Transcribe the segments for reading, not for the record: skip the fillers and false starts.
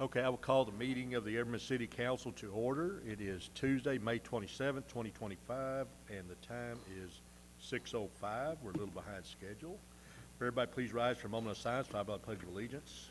Okay, I will call the meeting of the Everman City Council to order. It is Tuesday, May 27th, 2025, and the time is 6:05. We're a little behind schedule. Everybody please rise for a moment of silence, followed by the Pledge of Allegiance.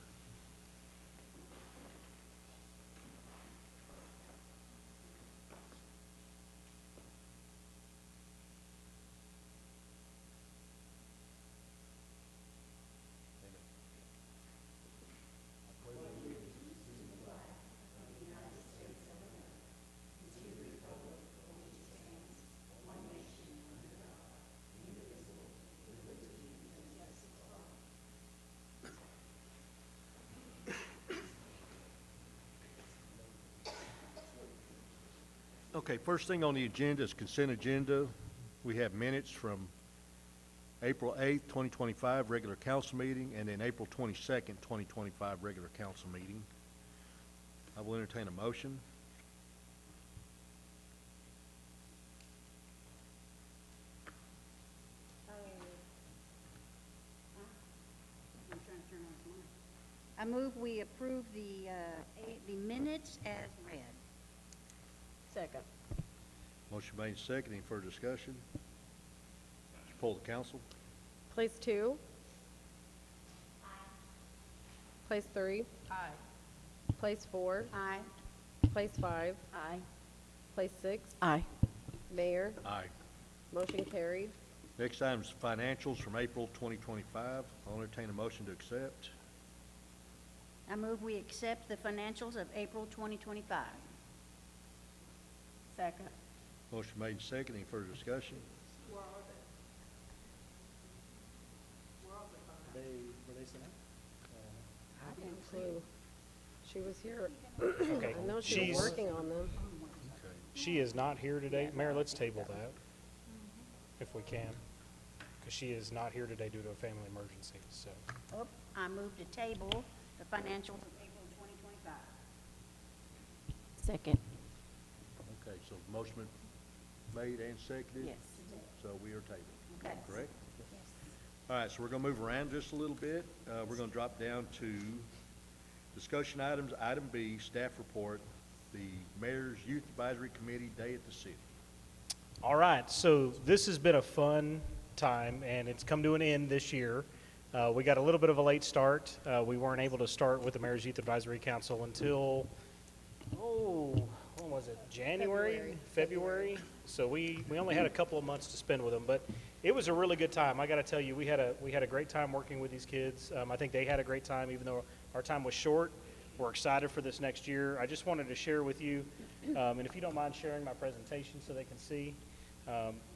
Okay, first thing on the agenda is consent agenda. We have minutes from April 8th, 2025, regular council meeting, and then April 22nd, 2025, regular council meeting. I will entertain a motion. I move we approve the minutes as read. Second. Motion made second. Any further discussion? Poll the council. Place 2. Aye. Place 3. Aye. Place 4. Aye. Place 5. Aye. Place 6. Aye. Mayor. Aye. Motion carried. Next item is financials from April 2025. I'll entertain a motion to accept. I move we accept the financials of April 2025. Second. Motion made second. Any further discussion? Were they sent I have no clue. She was here. out? Okay, I know she was working on them. Okay. she is not here today. Mayor, let's table that, if we can, because she is not here today due to a family emergency, so. Oh, I move to table the financials of April 2025. Second. Okay, so motion been made and seconded? Yes. So we are tabled, Okay. correct? Yes. All right, so we're gonna move around just a little bit. We're gonna drop down to discussion items. Item B, staff report, the Mayor's Youth Advisory Committee Day at the City. All right, so this has been a fun time, and it's come to an end this year. We got a little bit of a late start. We weren't able to start with the Mayor's Youth Advisory Council until, when was it? January? February? So we only had a couple of months to spend with them, but it was a really good time. I got to tell you, we had a great time working with these kids. I think they had a great time, even though our time was short. We're excited for this next year. I just wanted to share with you, and if you don't mind sharing my presentation so they can see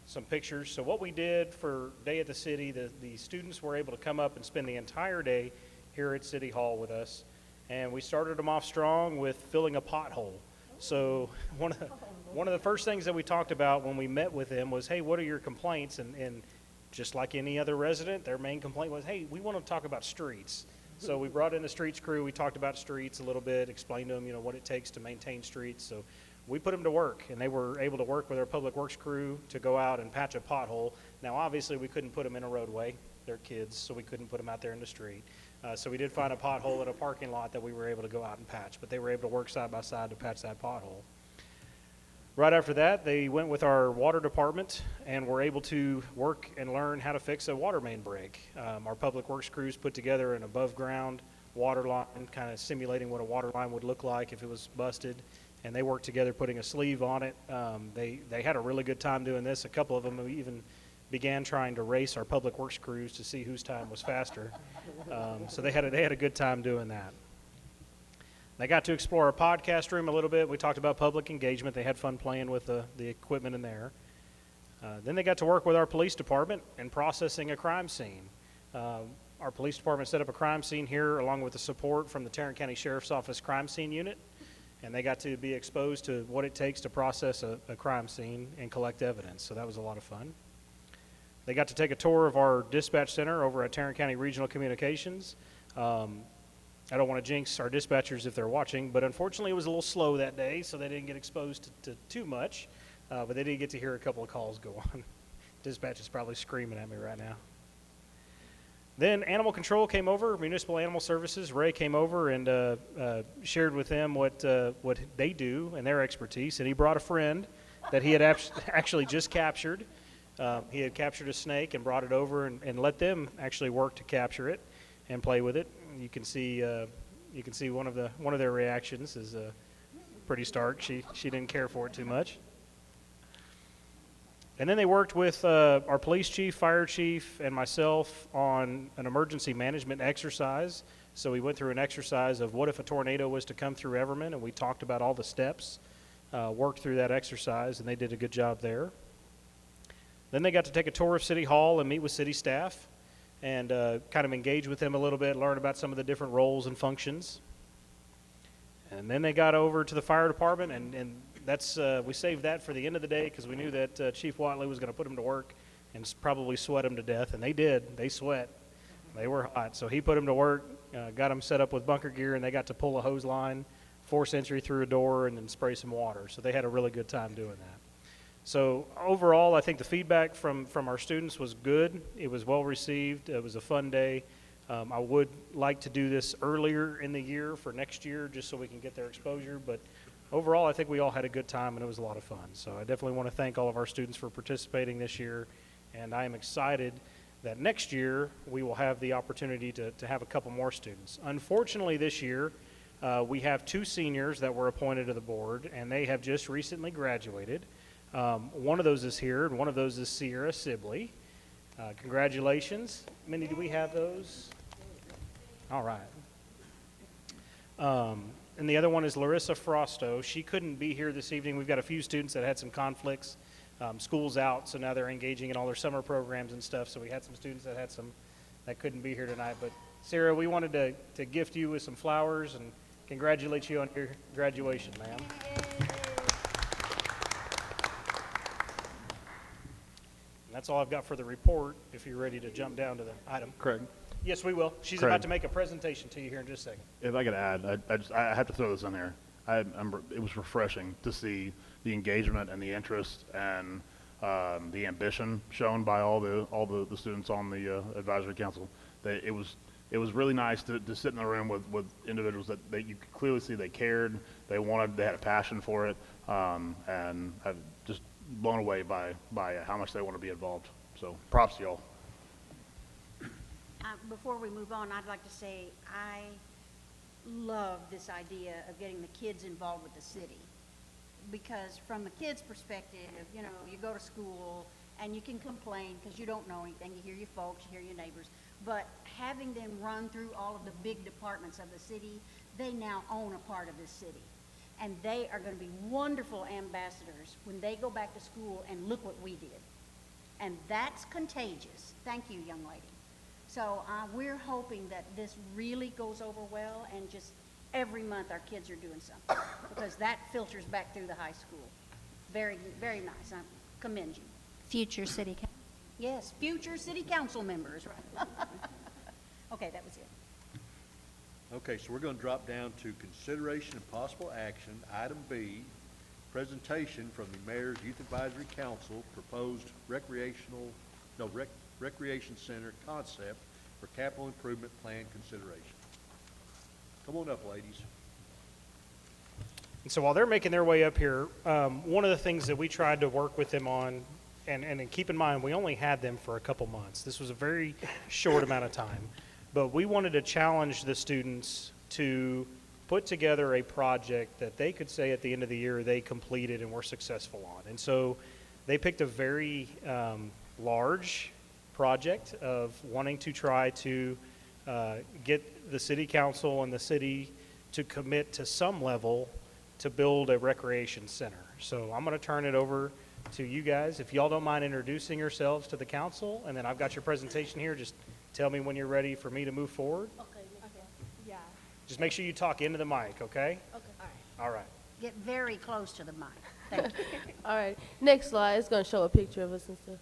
some pictures. So what we did for Day at the City, the students were able to come up and spend the entire day here at City Hall with us. And we started them off strong with filling a pothole. So one of the first things that we talked about when we met with them was, hey, what are your complaints? And just like any other resident, their main complaint was, hey, we want to talk about streets. So we brought in the streets crew. We talked about streets a little bit, explained to them, what it takes to maintain streets. So we put them to work, and they were able to work with our public works crew to go out and patch a pothole. Now, obviously, we couldn't put them in a roadway. They're kids, so we couldn't put them out there in the street. So we did find a pothole in a parking lot that we were able to go out and patch, but they were able to work side by side to patch that pothole. Right after that, they went with our water department and were able to work and learn how to fix a water main break. Our public works crews put together an above-ground water line, kind of simulating what a water line would look like if it was busted, and they worked together putting a sleeve on it. They had a really good time doing this. A couple of them even began trying to race our public works crews to see whose time was faster. So they had a good time doing that. They got to explore our podcast room a little bit. We talked about public engagement. They had fun playing with the equipment in there. Then they got to work with our police department in processing a crime scene. Our police department set up a crime scene here along with the support from the Tarrant County Sheriff's Office Crime Scene Unit. And they got to be exposed to what it takes to process a crime scene and collect evidence. So that was a lot of fun. They got to take a tour of our dispatch center over at Tarrant County Regional Communications. I don't want to jinx our dispatchers if they're watching, but unfortunately it was a little slow that day, so they didn't get exposed to too much. But they did get to hear a couple of calls go on. Dispatch is probably screaming at me right now. Then Animal Control came over, Municipal Animal Services. Ray came over and shared with them what they do and their expertise. And he brought a friend that he had actually just captured. He had captured a snake and brought it over and let them actually work to capture it and play with it. You can see one of their reactions is pretty stark. She didn't care for it too much. And then they worked with our police chief, fire chief, and myself on an emergency management exercise. So we went through an exercise of what if a tornado was to come through Everman, and we talked about all the steps, worked through that exercise, and they did a good job there. Then they got to take a tour of City Hall and meet with city staff and kind of engage with them a little bit, learn about some of the different roles and functions. And then they got over to the fire department, and that's we saved that for the end of the day because we knew that Chief Watley was going to put them to work and probably sweat them to death, and they did. They sweat. They were hot. So he put them to work, got them set up with bunker gear, and they got to pull a hose line, force entry through a door, and then spray some water. So they had a really good time doing that. So overall, I think the feedback from our students was good. It was well received. It was a fun day. I would like to do this earlier in the year for next year just so we can get their exposure, but overall, I think we all had a good time and it was a lot of fun. So I definitely want to thank all of our students for participating this year, and I am excited that next year we will have the opportunity to have a couple more students. Unfortunately, this year we have 2 seniors that were appointed to the board, and they have just recently graduated. One of those is here, and one of those is Sierra Sibley. Congratulations. Mindy, do we have those? All right. And the other one is Larissa Frosto. She couldn't be here this evening. We've got a few students that had some conflicts. School's out, so now they're engaging in all their summer programs and stuff. So we had some students that couldn't be here tonight. But Sarah, we wanted to gift you with some flowers and congratulate you on your graduation, ma'am. And that's all I've got for the report, if you're ready to jump down to the item. Craig, Yes, we will. She's Craig. about to make a presentation to you here in just a second. if I could add, I have to throw this in there. It was refreshing to see the engagement and the interest and the ambition shown by all the students on the advisory council. It was really nice to sit in the room with individuals that you could clearly see they cared, they had a passion for it, and I'm just blown away by how much they want to be involved. So props to y'all. Before we move on, I'd like to say I love this idea of getting the kids involved with the city. Because from the kids' perspective, you know, you go to school and you can complain because you don't know anything. You hear your folks, you hear your neighbors. But having them run through all of the big departments of the city, they now own a part of this city. And they are going to be wonderful ambassadors when they go back to school and look what we did. And that's contagious. Thank you, young lady. So we're hoping that this really goes over well, and just every month our kids are doing something, because that filters back through the high school. Very, very nice. I commend you. Future city council. Yes, future city council members, right? Okay, that was it. Okay, so we're going to drop down to consideration and possible action. Item B, presentation from the Mayor's Youth Advisory Council, proposed recreation center concept for capital improvement plan consideration. Come on up, ladies. And so while they're making their way up here, one of the things that we tried to work with them on, and keep in mind, we only had them for a couple months. This was a very short amount of time. But we wanted to challenge the students to put together a project that they could say at the end of the year they completed and were successful on. And so they picked a very large project of wanting to try to get the city council and the city to commit to some level to build a recreation center. So I'm going to turn it over to you guys. If y'all don't mind introducing yourselves to the council, and then I've got your presentation here. Just tell me when you're ready for me to move forward. Okay. Yeah. Just make sure you talk into the mic, okay? Okay. All right. Get very close to the mic. Thank you. All right. Next slide. It's going to show a picture of us and stuff.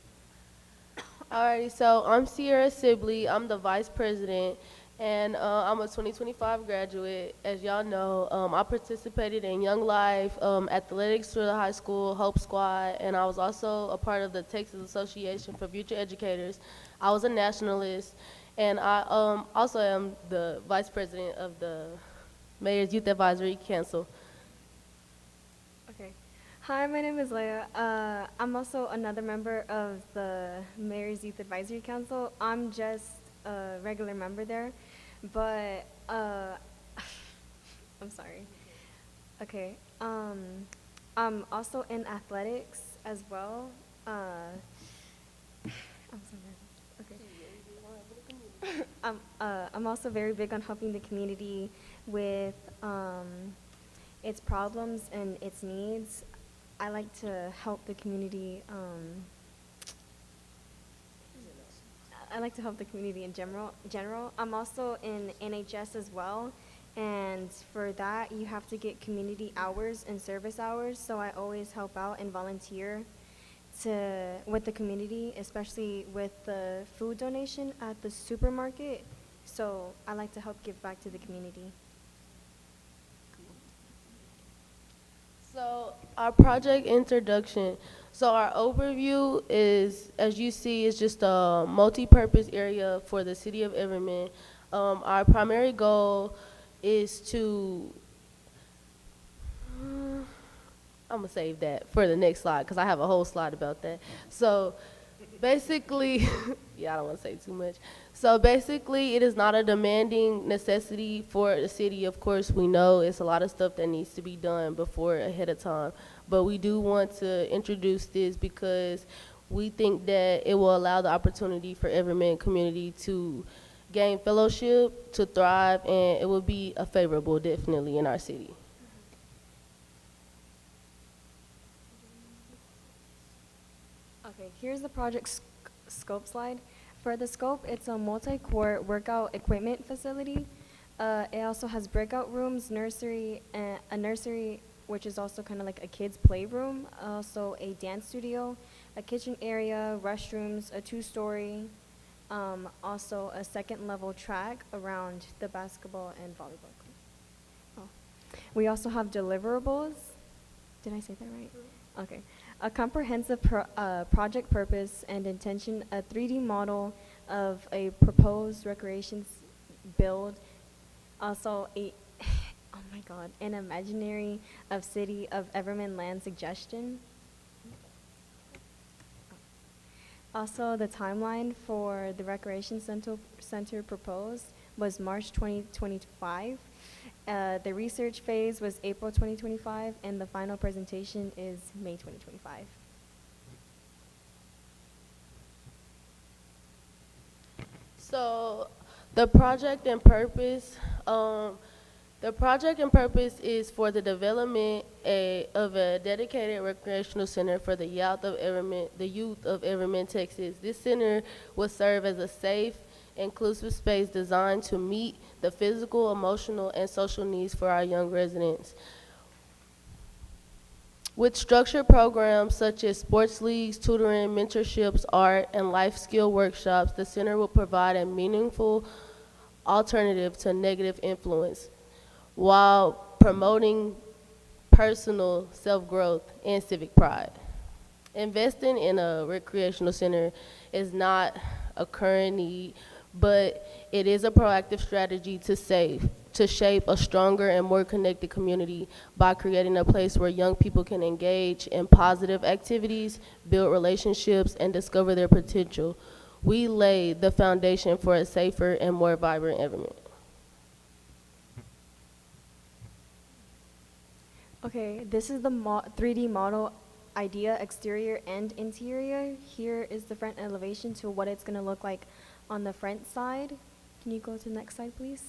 Alrighty, so I'm Sierra Sibley. I'm the vice president, and I'm a 2025 graduate. As y'all know, I participated in Young Life, athletics through the high school, Hope Squad, and I was also a part of the Texas Association for Future Educators. I was a nationalist, And I also am the vice president of the Mayor's Youth Advisory Council. Okay. Hi, my name is Leia. I'm also another member of the Mayor's Youth Advisory Council. I'm just a regular member there, but I'm sorry. Okay. I'm also in athletics as well. I'm so nervous. Okay. I'm also very big on helping the community with its problems and its needs. I like to help the community. I like to help the community in general. I'm also in NHS as well, and for that you have to get community hours and service hours. So I always help out and volunteer with the community, especially with the food donation at the supermarket. So I like to help give back to the community. So our project introduction. So our overview is, as you see, is just a multi-purpose area for the city of Everman. Our primary goal is to, I'm gonna save that for the next slide because I have a whole slide about that. So basically, yeah, I don't want to say too much. So basically, it is not a demanding necessity for the city. Of course, we know it's a lot of stuff that needs to be done before ahead of time. But we do want to introduce this because we think that it will allow the opportunity for Everman community to gain fellowship, to thrive, and it will be a favorable, definitely, in our city. Okay, here's the project scope slide. For the scope, it's a multi-court workout equipment facility. It also has breakout rooms, nursery, a nursery, which is also kind of like a kid's playroom, also a dance studio, a kitchen area, restrooms, a 2-story, also a second-level track around the basketball and volleyball court. Oh. We also have deliverables. Did I say that right? Okay. A comprehensive project purpose and intention, a 3D model of a proposed recreations build, also a, oh my God, an imaginary of city of Everman land suggestion. Also, the timeline for the recreation center proposed was March 2025. The research phase was April 2025, and the final presentation is May 2025. So the project and purpose, is for the development of a dedicated recreational center for the youth of Everman, Texas. This center will serve as a safe, inclusive space designed to meet the physical, emotional, and social needs for our young residents. With structured programs such as sports leagues, tutoring, mentorships, art, and life skill workshops, the center will provide a meaningful alternative to negative influence while promoting personal self-growth and civic pride. Investing in a recreational center is not a current need, but it is a proactive strategy to shape a stronger and more connected community by creating a place where young people can engage in positive activities, build relationships, and discover their potential. We lay the foundation for a safer and more vibrant Everman. Okay, this is the 3D model idea, exterior and interior. Here is the front elevation to what it's gonna look like on the front side. Can you go to the next slide, please?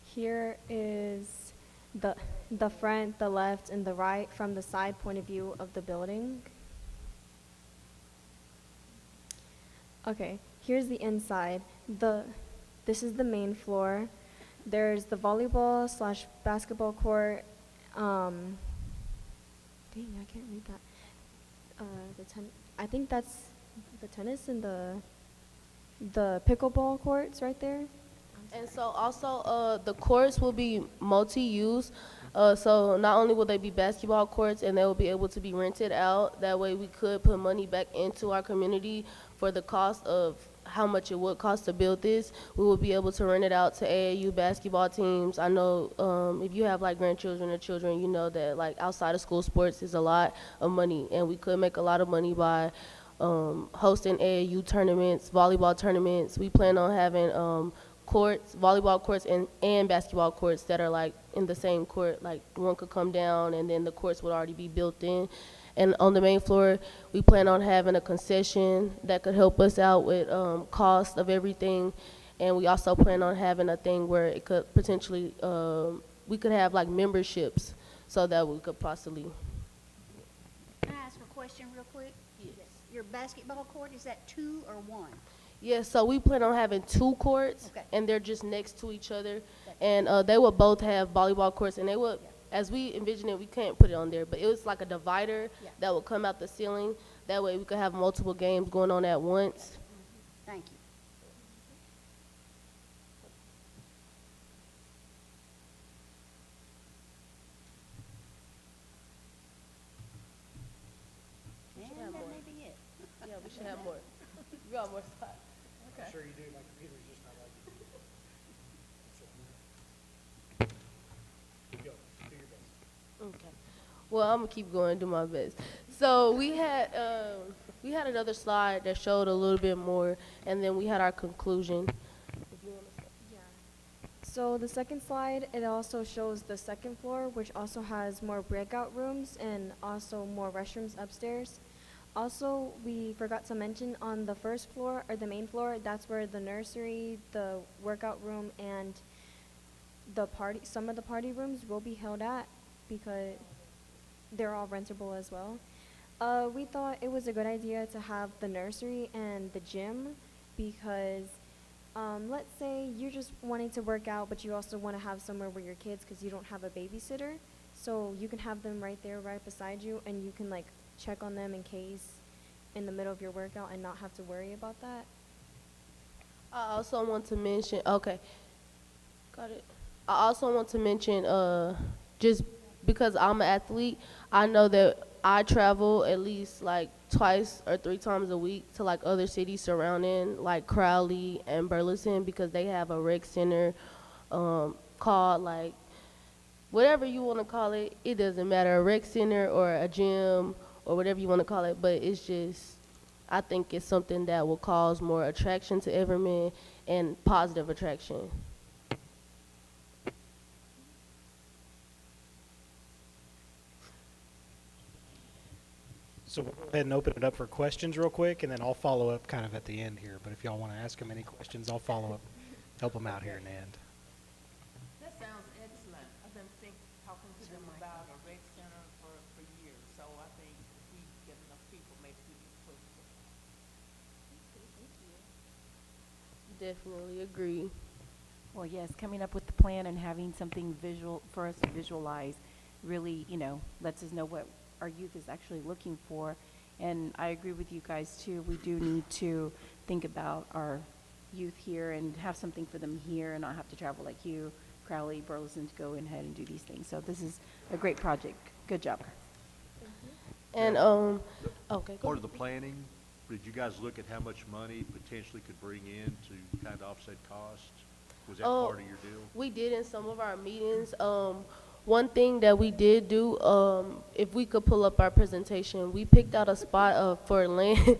Here is the front, the left, and the right from the side point of view of the building. Okay, here's the inside. This is the main floor. There's the volleyball / basketball court. Dang, I can't read that. I think that's the tennis and the pickleball courts right there. And so also the courts will be multi-use. So not only will they be basketball courts and they will be able to be rented out, that way we could put money back into our community for the cost of how much it would cost to build this, we would be able to rent it out to AAU basketball teams. I know if you have like grandchildren or children, you know that like outside of school sports is a lot of money, and we could make a lot of money by hosting AAU tournaments, volleyball tournaments. We plan on having courts, volleyball courts and basketball courts that are like in the same court. Like one could come down and then the courts would already be built in. And on the main floor, we plan on having a concession that could help us out with cost of everything. And we also plan on having a thing where it could potentially, we could have like memberships so that we could possibly. Can I ask a question real quick? Yes. Your basketball court, is that 2 or 1? Yeah, so we plan on having 2 courts, Okay. and they're just next to each other. And they will both have volleyball courts, and they would, as we envision it, we can't put it on there, but it was like a divider that would come out the ceiling. That way we could have multiple games going on at once. Thank you. And that may be it. Yeah, we should have more. We got more spots. I'm sure you do, my computer's just not like it. Keep going, do your best. Okay. Well, I'm gonna keep going, do my best. So we had another slide that showed a little bit more, and then we had our conclusion. If you wanna start. Yeah. So the second slide, it also shows the second floor, which also has more breakout rooms and also more restrooms upstairs. Also, we forgot to mention on the first floor, or the main floor, that's where the nursery, the workout room, and some of the party rooms will be held at, because they're all rentable as well. We thought it was a good idea to have the nursery and the gym, because let's say you're just wanting to work out, but you also want to have somewhere where your kids, because you don't have a babysitter, so you can have them right there, right beside you, and you can like check on them in case in the middle of your workout and not have to worry about that. I also want to mention, okay, got it. I also want to mention, just because I'm an athlete, I know that I travel at least like 2 or 3 times a week to like other cities surrounding, like Crowley and Burleson, because they have a rec center called like, whatever you want to call it, it doesn't matter, a rec center or a gym or whatever you want to call it, but it's just, I think it's something that will cause more attraction to Everman and positive attraction. So we'll go ahead and open it up for questions real quick, and then I'll follow up kind of at the end here. But if y'all want to ask them any questions, I'll follow up, help them out here in the end. That sounds excellent. I've been talking to them about a rec center for years, so I think if we get enough people, maybe we can push it. Definitely agree. Well, yes, coming up with the plan and having something visual for us to visualize really, lets us know what our youth is actually looking for. And I agree with you guys too. We do need to think about our youth here and have something for them here and not have to travel like you, Crowley, Burleson to go ahead and do these things. So this is a great project. Good job. And okay. Part of the planning, did you guys look at how much money potentially could bring in to kind of offset costs? Was that part of your deal? We did in some of our meetings. One thing that we did do, if we could pull up our presentation, we picked out a spot for land.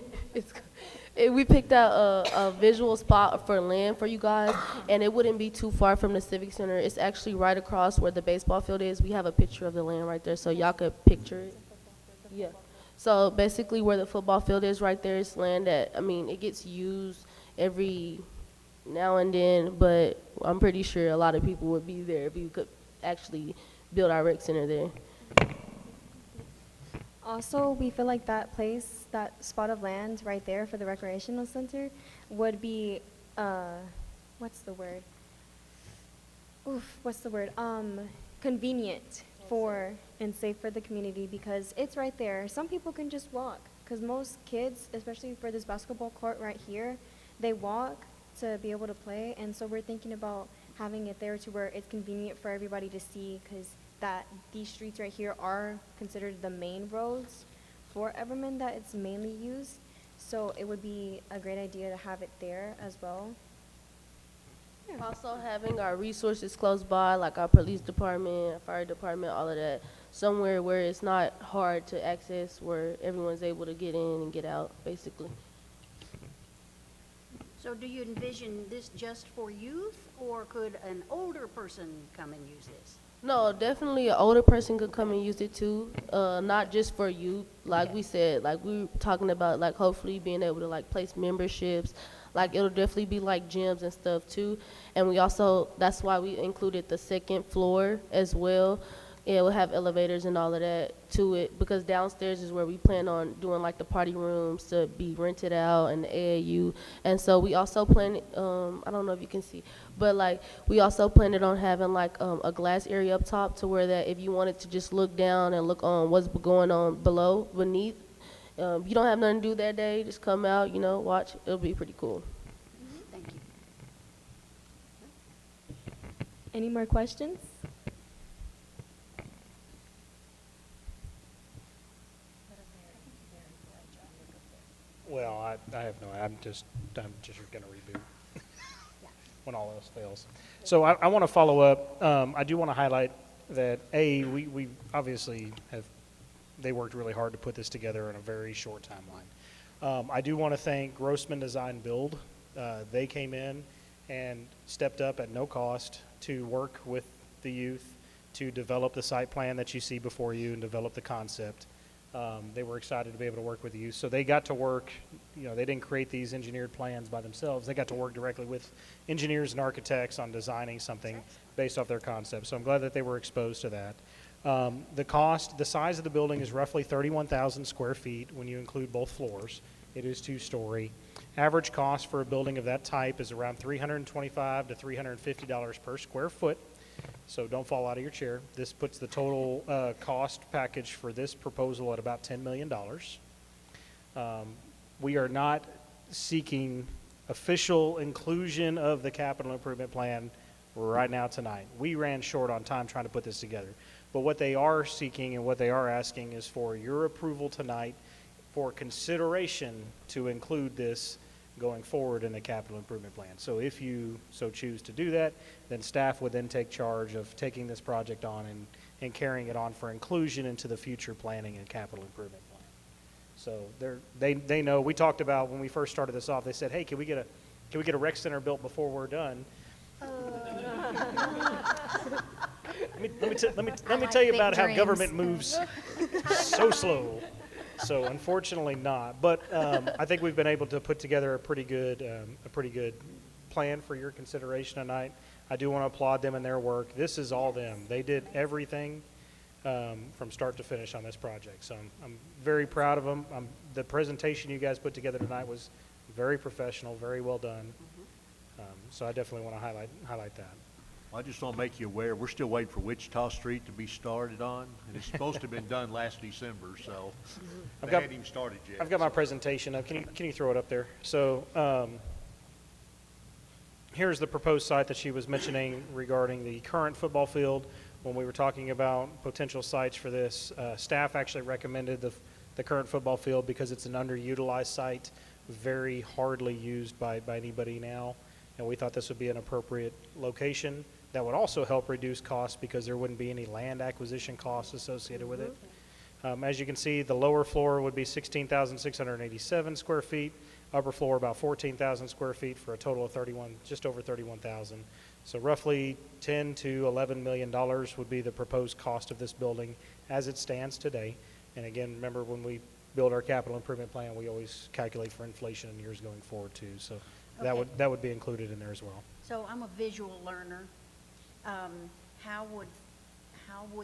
We picked out a visual spot for land for you guys, and it wouldn't be too far from the Civic Center. It's actually right across where the baseball field is. We have a picture of the land right there, so y'all could picture it. Yeah. So basically where the football field is right there is land that, it gets used every now and then, but I'm pretty sure a lot of people would be there if you could actually build our rec center there. Also, we feel like that place, that spot of land right there for the recreational center would be, what's the word? Convenient for and safe for the community, because it's right there. Some people can just walk, because most kids, especially for this basketball court right here, they walk to be able to play, and so we're thinking about having it there to where it's convenient for everybody to see, because these streets right here are considered the main roads for Everman that it's mainly used. So it would be a great idea to have it there as well. Also having our resources close by, like our police department, our fire department, all of that, somewhere where it's not hard to access, where everyone's able to get in and get out, basically. So do you envision this just for youth, or could an older person come and use this? No, definitely an older person could come and use it too. Not just for youth, like we said, like we were talking about, like hopefully being able to like place memberships. Like it'll definitely be like gyms and stuff too. And we also, that's why we included the second floor as well. It will have elevators and all of that to it, because downstairs is where we plan on doing like the party rooms to be rented out and the AAU. And so we also plan, I don't know if you can see, but like we also planned on having like a glass area up top to where that if you wanted to just look down and look on what's going on beneath, you don't have nothing to do that day, just come out, you know, watch. It'll be pretty cool. Thank you. Any more questions? Well, I have no, I'm just going to reboot when all else fails. So I want to follow up. I do want to highlight that, we obviously they worked really hard to put this together in a very short timeline. I do want to thank Grossman Design Build. They came in and stepped up at no cost to work with the youth to develop the site plan that you see before you and develop the concept. They were excited to be able to work with you. So they got to work, you know, they didn't create these engineered plans by themselves. They got to work directly with engineers and architects on designing something based off their concept. So I'm glad that they were exposed to that. The size of the building is roughly 31,000 square feet when you include both floors. It is 2-story. Average cost for a building of that type is around $325 to $350 per square foot. So don't fall out of your chair. This puts the total cost package for this proposal at about $10 million. We are not seeking official inclusion of the capital improvement plan right now tonight. We ran short on time trying to put this together. But what they are seeking and what they are asking is for your approval tonight for consideration to include this going forward in the capital improvement plan. So if you so choose to do that, then staff would then take charge of taking this project on and carrying it on for inclusion into the future planning and capital improvement plan. So they know, we talked about when we first started this off, they said, hey, can we get a rec center built before we're done? Let me tell you about how government moves so slow. So unfortunately not, but I think we've been able to put together a pretty good plan for your consideration tonight. I do want to applaud them in their work. This is all them. They did everything from start to finish on this project. So I'm very proud of them. The presentation you guys put together tonight was very professional, very well done. So I definitely want to highlight that. I just want to make you aware, we're still waiting for Wichita Street to be started on, and it's supposed to have been done last December, so they hadn't even started yet. I've got my presentation up. Can you throw it up there? So here's the proposed site that she was mentioning regarding the current football field. When we were talking about potential sites for this, staff actually recommended the current football field because it's an underutilized site, very hardly used by anybody now, and we thought this would be an appropriate location. That would also help reduce costs because there wouldn't be any land acquisition costs associated with it. As you can see, the lower floor would be 16,687 square feet, upper floor about 14,000 square feet for a total of just over 31,000. So roughly $10 to $11 million would be the proposed cost of this building as it stands today. And again, remember when we build our capital improvement plan, we always calculate for inflation in years going forward too. So Okay. that would be included in there as well. So I'm a visual learner. How would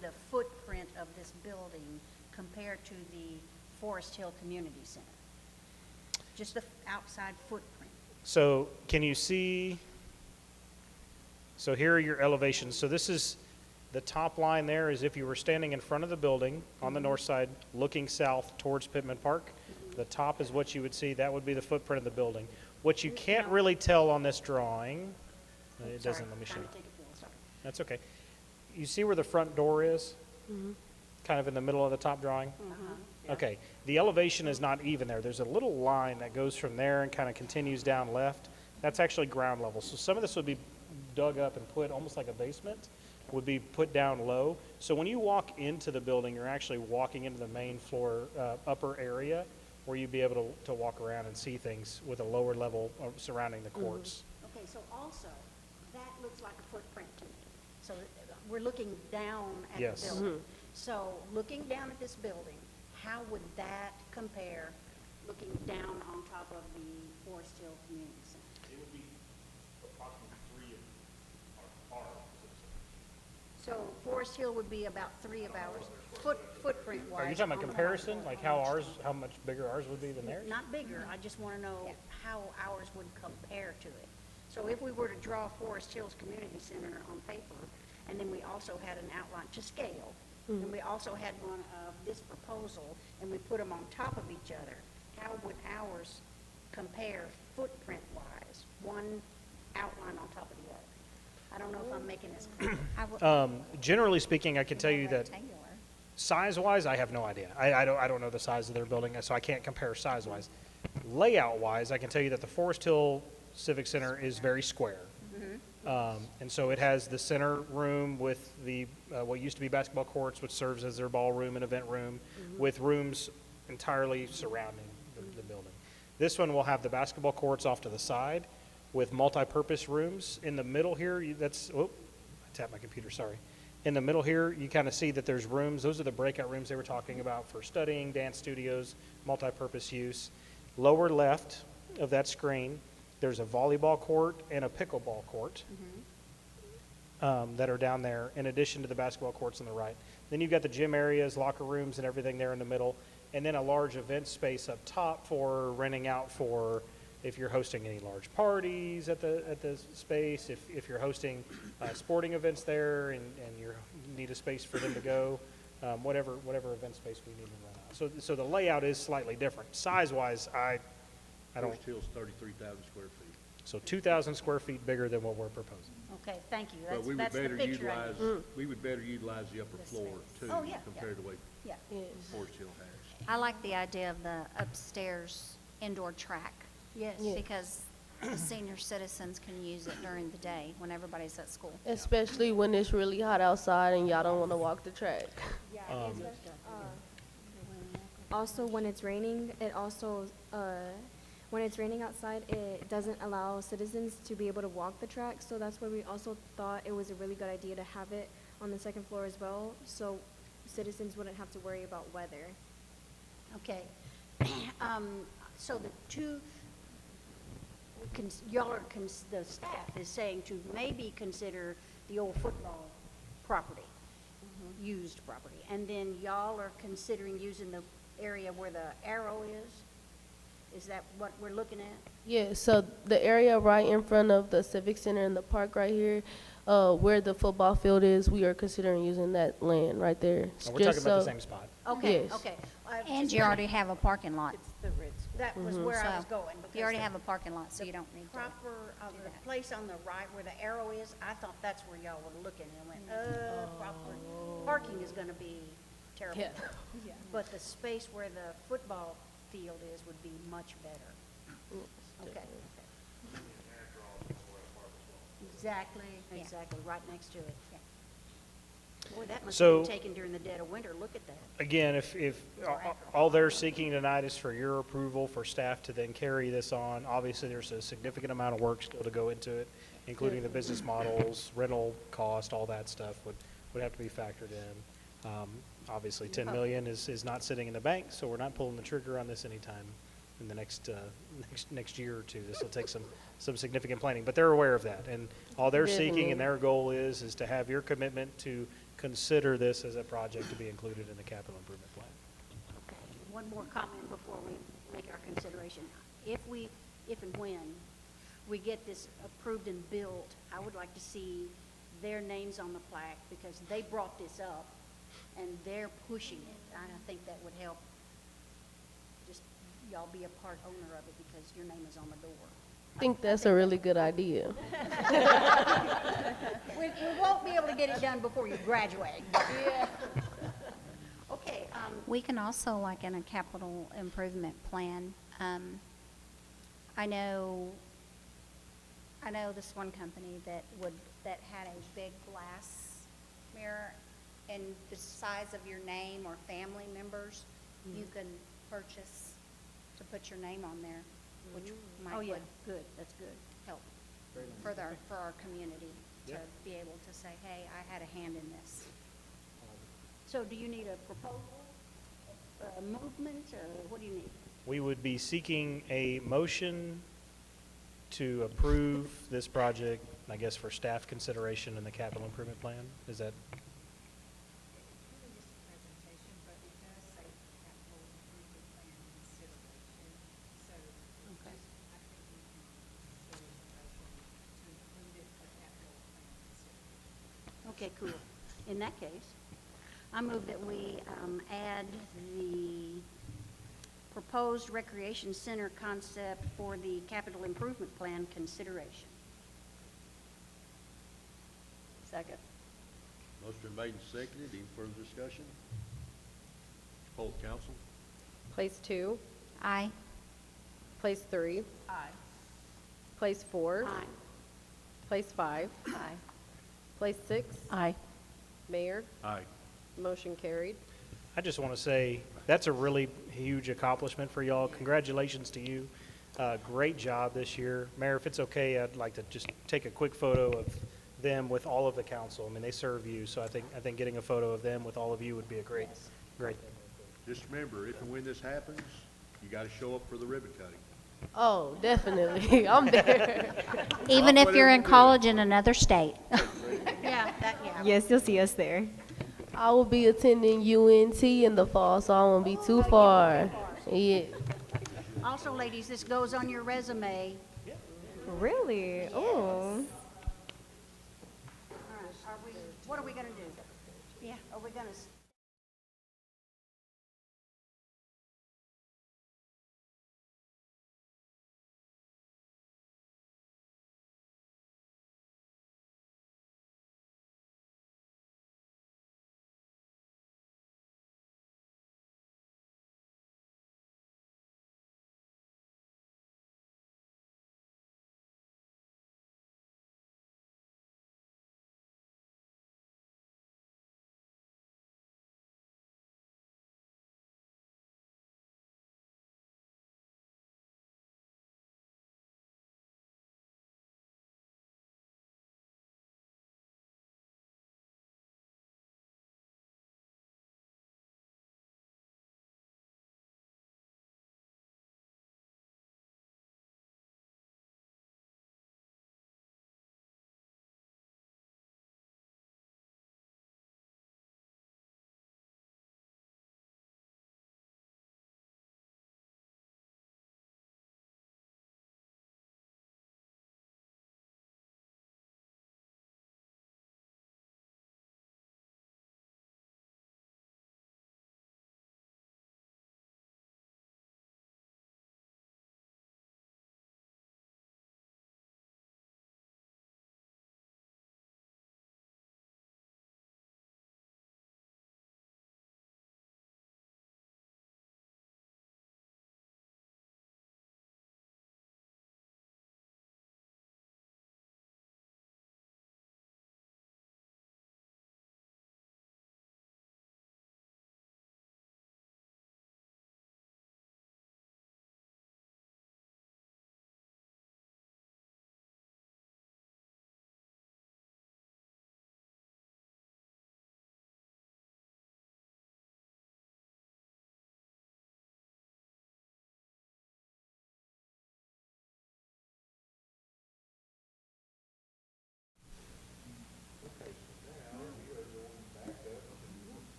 the footprint of this building compare to the Forest Hill Community Center? Just the outside footprint. So can you see, so here are your elevations. So this is, the top line there is if you were standing in front of the building on the north side looking south towards Pittman Park, the top is what you would see. That would be the footprint of the building. What you can't really tell on this drawing, it doesn't, let me show you. That's okay. You see where the front door is? Kind of in the middle of the top drawing? Okay, the elevation is not even there. There's a little line that goes from there and kind of continues down left. That's actually ground level. So some of this would be dug up and put almost like a basement, would be put down low. So when you walk into the building, you're actually walking into the main floor upper area where you'd be able to walk around and see things with a lower level surrounding the courts. Okay, so also, that looks like a footprint to me. So we're looking down at Yes. the building. So looking down at this building, how would that compare, looking down on top of the Forest Hill Community Center? It would be approximately 3 of our So Forest Hill would be about 3 of ours, footprint wise. Are you talking about comparison, like how much bigger ours would be than theirs? Not bigger, I just want to know how ours would compare to it. So if we were to draw Forest Hills Community Center on paper, and then we also had an outline to scale, and we also had one of this proposal, and we put them on top of each other, how would ours compare footprint-wise, one outline on top of the other? I don't know if I'm making this clear. Generally speaking, I can tell you that size-wise, I have no idea. I don't know the size of their building, so I can't compare size-wise. Layout-wise, I can tell you that the Forest Hill Civic Center is very square. And so it has the center room with the what used to be basketball courts, which serves as their ballroom and event room, with rooms entirely surrounding the building. This one will have the basketball courts off to the side with multi-purpose rooms. In the middle here, I tapped my computer, sorry. In the middle here, you kind of see that there's rooms. Those are the breakout rooms they were talking about for studying, dance studios, multi-purpose use. Lower left of that screen, there's a volleyball court and a pickleball court that are down there, in addition to the basketball courts on the right. Then you've got the gym areas, locker rooms, and everything there in the middle, and then a large event space up top for renting out for if you're hosting any large parties at the space, if you're hosting sporting events there and you need a space for them to go, whatever event space we need to run out. So the layout is slightly different. Size-wise, I don't. Forest Hill's 33,000 square feet. So 2,000 square feet bigger than what we're proposing. Okay, thank you. But we would That's the better picture I utilize, need. we would better utilize the upper floor too, Oh, yeah, compared to what Yeah. Forest Hill has. I like the idea of the upstairs indoor track. Yes. Because the senior citizens can use it during the day when everybody's at school. Especially when it's really hot outside and y'all don't want to walk the track. Also, when it's raining, when it's raining outside, it doesn't allow citizens to be able to walk the track. So that's why we also thought it was a really good idea to have it on the second floor as well, so citizens wouldn't have to worry about weather. Okay. So the two, the staff is saying to maybe consider the old football property, used property. And then y'all are considering using the area where the arrow is? Is that what we're looking at? Yeah, so the area right in front of the Civic Center in the park right here, where the football field is, we are considering using that land right there. So we're talking Just about the so- same spot. Okay, Yes. okay. And you already have a parking lot. It's the red square. That was where I was So, going. You already because have a parking lot, so the you don't need to. proper, do the that. place on the right where the arrow is, I thought that's where y'all were looking and went, proper, parking is gonna be terrible. Yeah. But the space where the football field is would be much better. Okay. Exactly, Yeah. exactly, right next to it. Boy, that must So- have been taken during the dead of winter, look at that. Again, if all they're seeking tonight is for your approval for staff to then carry this on, obviously there's a significant amount of work still to go into it, including the business models, rental cost, all that stuff would have to be factored in. Obviously, 10 million is not sitting in the bank, so we're not pulling the trigger on this anytime in the next year or two. This will take some significant planning, but they're aware of that. And all they're seeking and their goal is to have your commitment to consider this as a project to be included in the capital improvement plan. Okay, one more comment before we make our consideration. If and when we get this approved and built, I would like to see their names on the plaque because they brought this up and they're pushing it. And I think that would help just y'all be a part owner of it because your name is on the door. I think that's a really good idea. We won't be able to get it done before you graduate. but- Okay, Okay, We can also, like in a capital improvement plan, I know this one company that had a big glass mirror, and the size of your name or family members, you can purchase to put your name on there, which oh might yeah, would good, that's good. help for our community to be able to say, hey, I had a hand in this. So do you need a proposal, a movement, or what do you need? We would be seeking a motion to approve this project, I guess, for staff consideration in the capital improvement plan. Is that? Okay, cool. In that case, I move that we add the proposed recreation center concept for the capital improvement plan consideration. Second. Motion been made and seconded. Any further discussion? Poll the council. Place 2, Aye. place 3, Aye. place 4, Aye. place 5, Aye. place 6. Aye. Mayor, Aye. motion carried. I just want to say that's a really huge accomplishment for y'all. Congratulations to you. Great job this year. Mayor, if it's okay, I'd like to just take a quick photo of them with all of the council. I mean, they serve you, so I think getting a photo of them with all of you would be a great thing. Just remember, if and when this happens, you got to show up for the ribbon cutting. Oh, definitely. I'm there. Even Well, if you're whatever in you do. college in another state. Yeah, Yes, you'll see us there. I will be attending UNT in the fall, so I won't be too far. Yeah. Also, ladies, this goes on your resume. Really? Oh. All right, what are we gonna do? Yeah, are we gonna?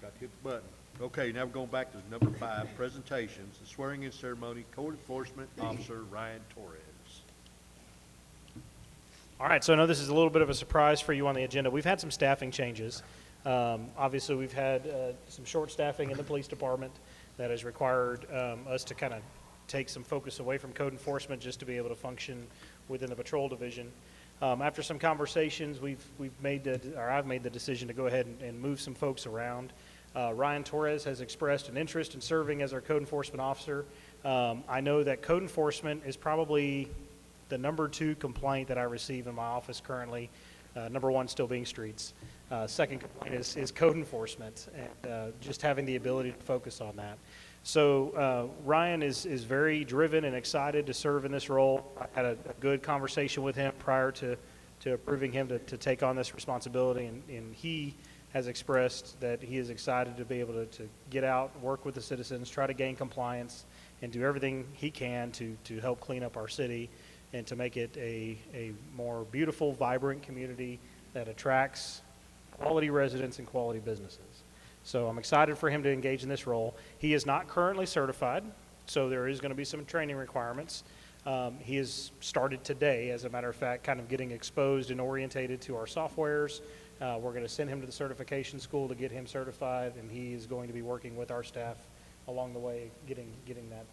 Got to hit the button. Okay, now we're going back to number 5, presentations, the swearing-in ceremony, Code Enforcement Officer Ryan Torres. All right, so I know this is a little bit of a surprise for you on the agenda. We've had some staffing changes. Obviously, we've had some short staffing in the police department that has required us to kind of take some focus away from code enforcement just to be able to function within the patrol division. After some conversations, I've made the decision to go ahead and move some folks around. Ryan Torres has expressed an interest in serving as our code enforcement officer. I know that code enforcement is probably the number 2 complaint that I receive in my office currently. Number 1 still being streets. Second complaint is code enforcement, and just having the ability to focus on that. So Ryan is very driven and excited to serve in this role. I had a good conversation with him prior to approving him to take on this responsibility, and he has expressed that he is excited to be able to get out, work with the citizens, try to gain compliance, and do everything he can to help clean up our city and to make it a more beautiful, vibrant community that attracts quality residents and quality businesses. So I'm excited for him to engage in this role. He is not currently certified, so there is going to be some training requirements. He has started today, as a matter of fact, kind of getting exposed and orientated to our softwares. We're going to send him to the certification school to get him certified, and he is going to be working with our staff along the way, getting that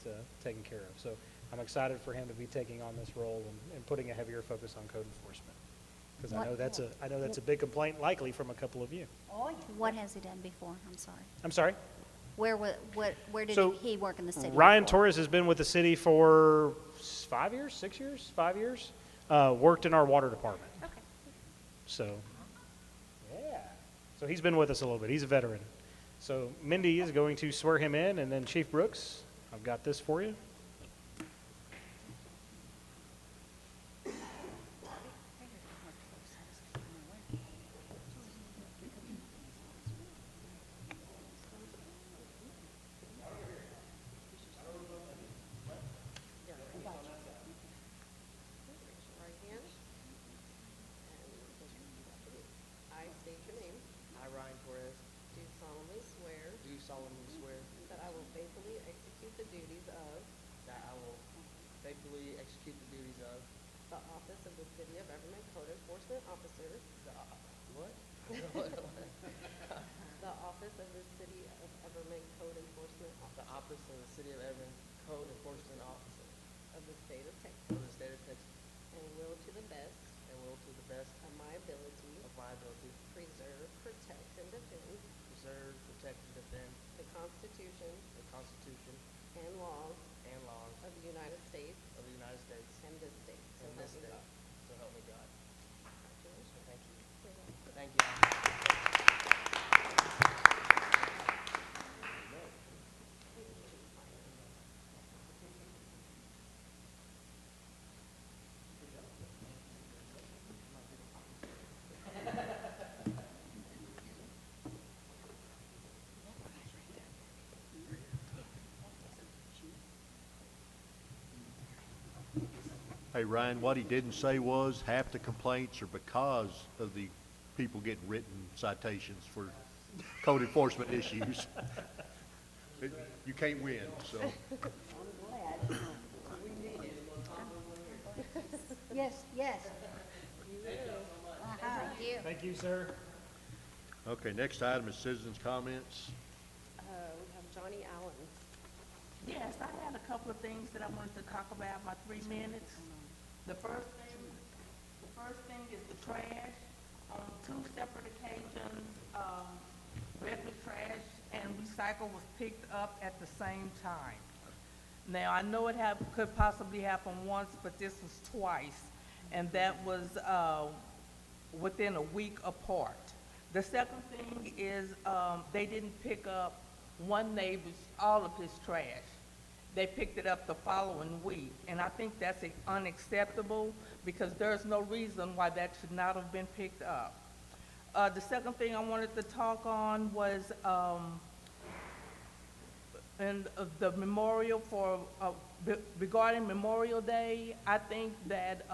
taken care of. So I'm excited for him to be taking on this role and putting a heavier focus on code enforcement, because I know that's a big complaint, likely from a couple of you. What has he done before? I'm sorry. I'm sorry. Where did So, he work in the city? Ryan before? Torres has been with the city for 5 years, 6 years, 5 years. Worked in our water department. Okay. So, yeah. So he's been with us a little bit. He's a veteran. So Mindy is going to swear him in, and then Chief Brooks, I've got this for you. Right hand. And I state your name. I, Ryan Torres, Do solemnly swear do solemnly swear that I will faithfully execute the duties of that I will faithfully execute the duties of the office of the City of Everman Code Enforcement Officer, the, what? the office of the City of Everman Code Enforcement The Officer office of the City of Everman Code Enforcement Officer of the State of Texas, of the State of Texas, and will to the best and will to the best of my ability of my ability preserve, protect, and defend preserve, protect, and defend the Constitution the Constitution and laws and laws of the United States of the United States and this state. So and help this me state. God. So help me God. Congratulations. Thank you. You're welcome. Thank you. Hey, Ryan, what he didn't say was half the complaints are because of the people getting written citations for code enforcement issues. You can't win, so. Yes, yes. Thank you. Thank you, sir. Okay, next item is citizens' comments. We have Johnny Allen. Yes, I had a couple of things that I wanted to talk about, my 3 minutes. The first thing is the trash. On 2 separate occasions, regular trash and recycle was picked up at the same time. Now, I know it could possibly happen once, but this was twice, and that was within a week apart. The second thing is they didn't pick up one neighbor's, all of his trash. They picked it up the following week, and I think that's unacceptable because there's no reason why that should not have been picked up. The second thing I wanted to talk on was the memorial for, regarding Memorial Day. I think that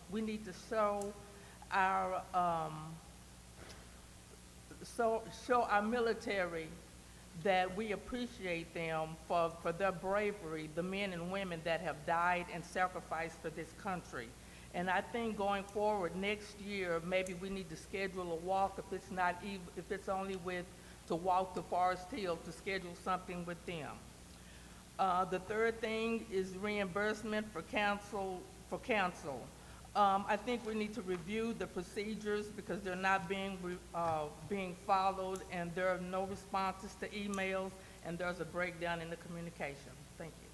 we need to show our military that we appreciate them for their bravery, the men and women that have died and sacrificed for this country. And I think going forward next year, maybe we need to schedule a walk, if it's only to walk to Forest Hill, to schedule something with them. The third thing is reimbursement for council. I think we need to review the procedures because they're not being followed, and there are no responses to emails, and there's a breakdown in the communication. Thank you.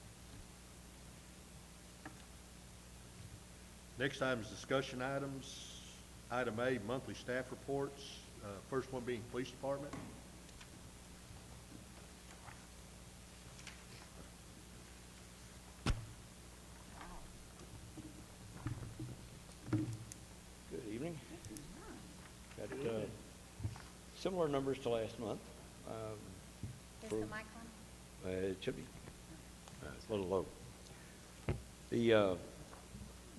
Next item is discussion items. Item A, monthly staff reports. First one being police department. Good evening. Got similar numbers to last month. Is for- the mic on? It should be. It's a little low.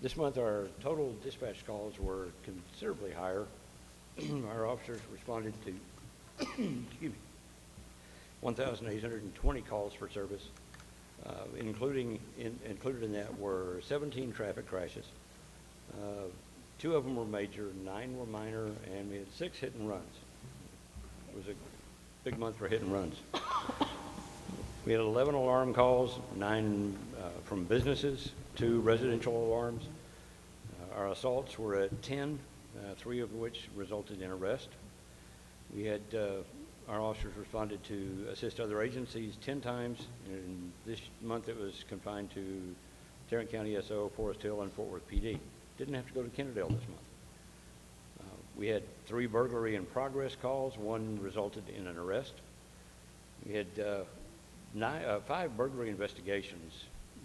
This month, our total dispatch calls were considerably higher. Our officers responded to, excuse me, 1,820 calls for service. Included in that were 17 traffic crashes. 2 of them were major, 9 were minor, and we had 6 hit and runs. It was a big month for hit and runs. We had 11 alarm calls, 9 from businesses, 2 residential alarms. Our assaults were at 10, 3 of which resulted in arrest. We had, our officers responded to assist other agencies 10 times, and this month it was confined to Tarrant County SO, Forest Hill, and Fort Worth PD. Didn't have to go to Kennedale this month. We had 3 burglary in progress calls. 1 resulted in an arrest. We had 5 burglary investigations,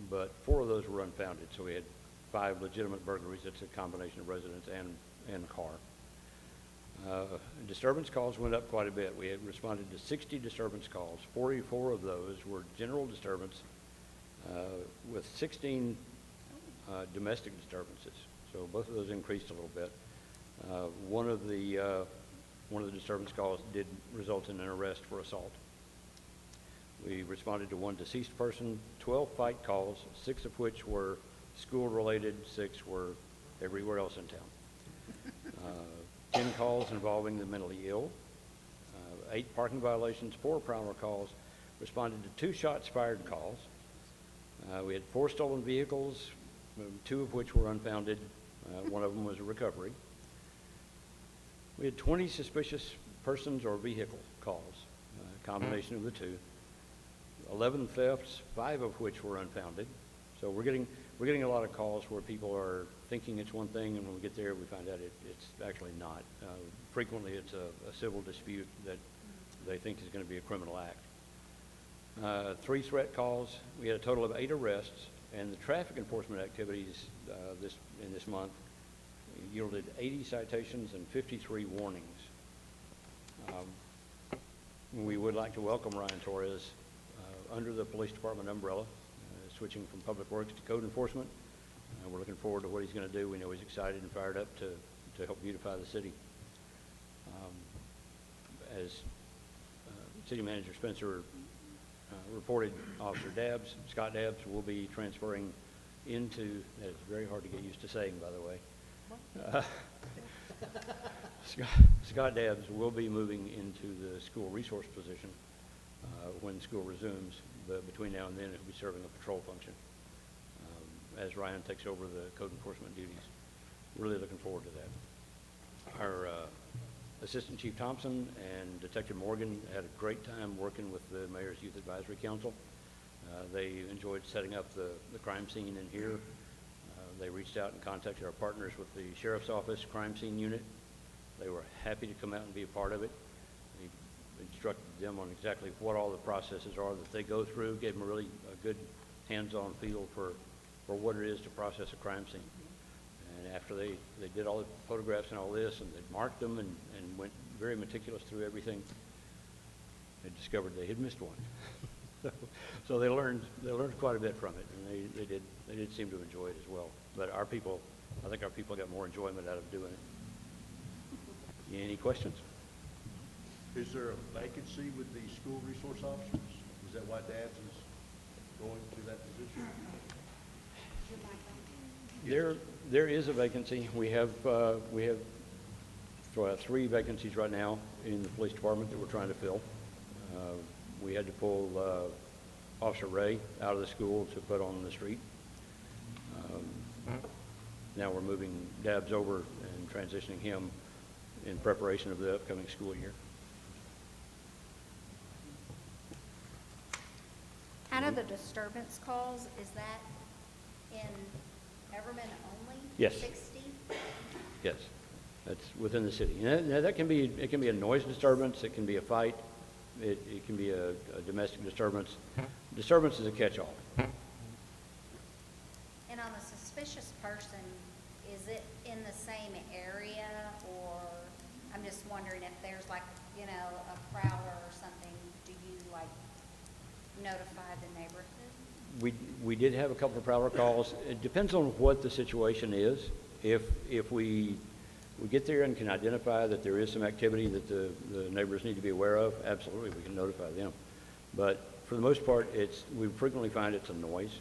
but 4 of those were unfounded. So we had 5 legitimate burglaries. It's a combination of residence and car. Disturbance calls went up quite a bit. We had responded to 60 disturbance calls. 44 of those were general disturbance, with 16 domestic disturbances. So both of those increased a little bit. One of the disturbance calls did result in an arrest for assault. We responded to 1 deceased person, 12 fight calls, 6 of which were school-related, 6 were everywhere else in town. 10 calls involving the mentally ill, 8 parking violations, 4 prowler calls, responded to 2 shots fired calls. We had 4 stolen vehicles, 2 of which were unfounded. 1 of them was a recovery. We had 20 suspicious persons or vehicle calls, a combination of the 2. 11 thefts, 5 of which were unfounded. So we're getting a lot of calls where people are thinking it's one thing, and when we get there, we find out it's actually not. Frequently, it's a civil dispute that they think is going to be a criminal act. 3 threat calls. We had a total of 8 arrests, and the traffic enforcement activities in this month yielded 80 citations and 53 warnings. We would like to welcome Ryan Torres under the police department umbrella, switching from public works to code enforcement. We're looking forward to what he's going to do. We know he's excited and fired up to help beautify the city. As City Manager Spencer reported, Officer Dabbs, Scott Dabbs, will be transferring into, that is very hard to get used to saying, by the way. Scott Dabbs will be moving into the school resource position when school resumes, but between now and then he'll be serving a patrol function as Ryan takes over the code enforcement duties. Really looking forward to that. Our Assistant Chief Thompson and Detective Morgan had a great time working with the Mayor's Youth Advisory Council. They enjoyed setting up the crime scene in here. They reached out and contacted our partners with the Sheriff's Office Crime Scene Unit. They were happy to come out and be a part of it. We instructed them on exactly what all the processes are that they go through, gave them a good hands-on feel for what it is to process a crime scene. And after they did all the photographs and all this, and they marked them and went very meticulous through everything, they discovered they had missed one. So they learned quite a bit from it, and they did seem to enjoy it as well. But I think our people got more enjoyment out of doing it. Any questions? Is there a vacancy with the school resource officers? Is that why Dabbs is going to that position? There is a vacancy. We have 3 vacancies right now in the police department that we're trying to fill. We had to pull Officer Ray out of the school to put on the street. Now we're moving Dabbs over and transitioning him in preparation of the upcoming school year. Out of the disturbance calls, is that in Everman only? Yes. 60? Yes, that's within the city. And that can be, it can be a noise disturbance, it can be a fight, it can be a domestic disturbance. Disturbance is a catch-all. And on a suspicious person, is it in the same area, or, I'm just wondering if there's like, you know, a prowler or something, do you like notify the neighborhood? We did have a couple of prowler calls. It depends on what the situation is. If we get there and can identify that there is some activity that the neighbors need to be aware of, absolutely, we can notify them. But for the most part, we frequently find it's a noise.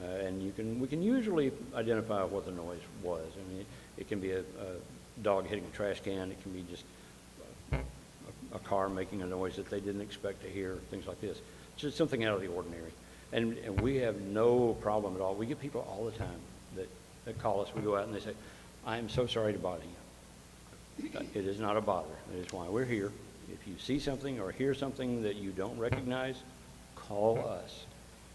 And we can usually identify what the noise was. I mean, it can be a dog hitting a trash can. It can be just a car making a noise that they didn't expect to hear, things like this. It's just something out of the ordinary. And we have no problem at all. We get people all the time that call us. We go out and they say, I am so sorry to bother you. It is not a bother. It is why we're here. If you see something or hear something that you don't recognize, call us.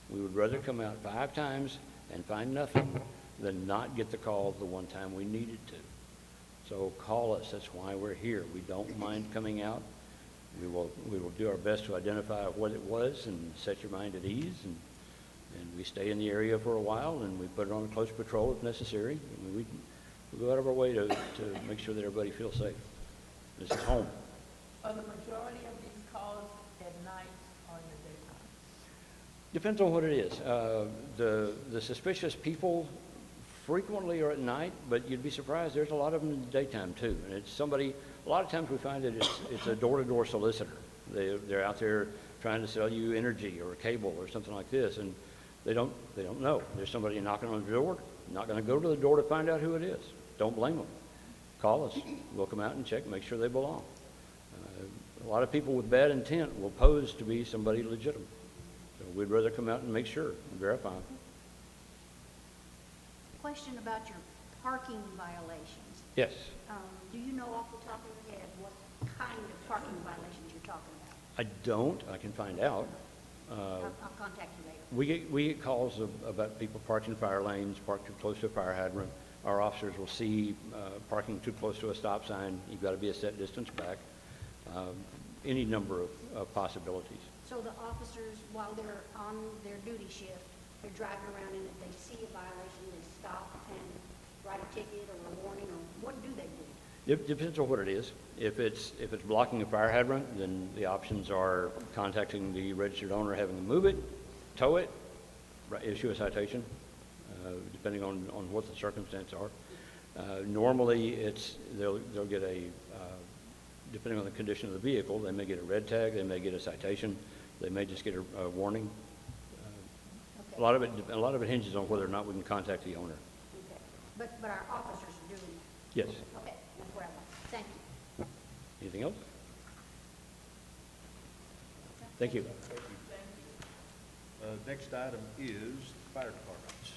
We would rather come out 5 times and find nothing than not get the call the one time we needed to. So call us. That's why we're here. We don't mind coming out. We will do our best to identify what it was and set your mind at ease. And we stay in the area for a while, and we put it on close patrol if necessary. I mean, we go out of our way to make sure that everybody feels safe. This is home. Are the majority of these calls at night or in the daytime? Depends on what it is. The suspicious people frequently are at night, but you'd be surprised, there's a lot of them in the daytime too. And it's somebody, a lot of times we find that it's a door-to-door solicitor. They're out there trying to sell you energy or a cable or something like this, and they don't know. There's somebody knocking on the door, not going to go to the door to find out who it is. Don't blame them. Call us. We'll come out and check, make sure they belong. A lot of people with bad intent will pose to be somebody legitimate. So we'd rather come out and make sure and verify them. Question about your parking violations. Yes. Do you know off the top of your head what kind of parking violations you're talking about? I don't. I can find out. I'll contact you later. We get calls about people parked in fire lanes, parked too close to a fire hydrant. Our officers will see parking too close to a stop sign. You've got to be a set distance back. Any number of possibilities. So the officers, while they're on their duty shift, they're driving around, and if they see a violation, they stop and write a ticket or a warning, or what do they do? It depends on what it is. If it's blocking a fire hydrant, then the options are contacting the registered owner, having them move it, tow it, issue a citation, depending on what the circumstances are. Normally, they'll get depending on the condition of the vehicle, they may get a red tag, they may get a citation, they may just get a warning. Okay. A lot of it hinges on whether or not we can contact the owner. Okay. But our officers are doing that? Yes. Okay, that's what I want. Thank you. Anything else? Thank you. Next item is fire departments.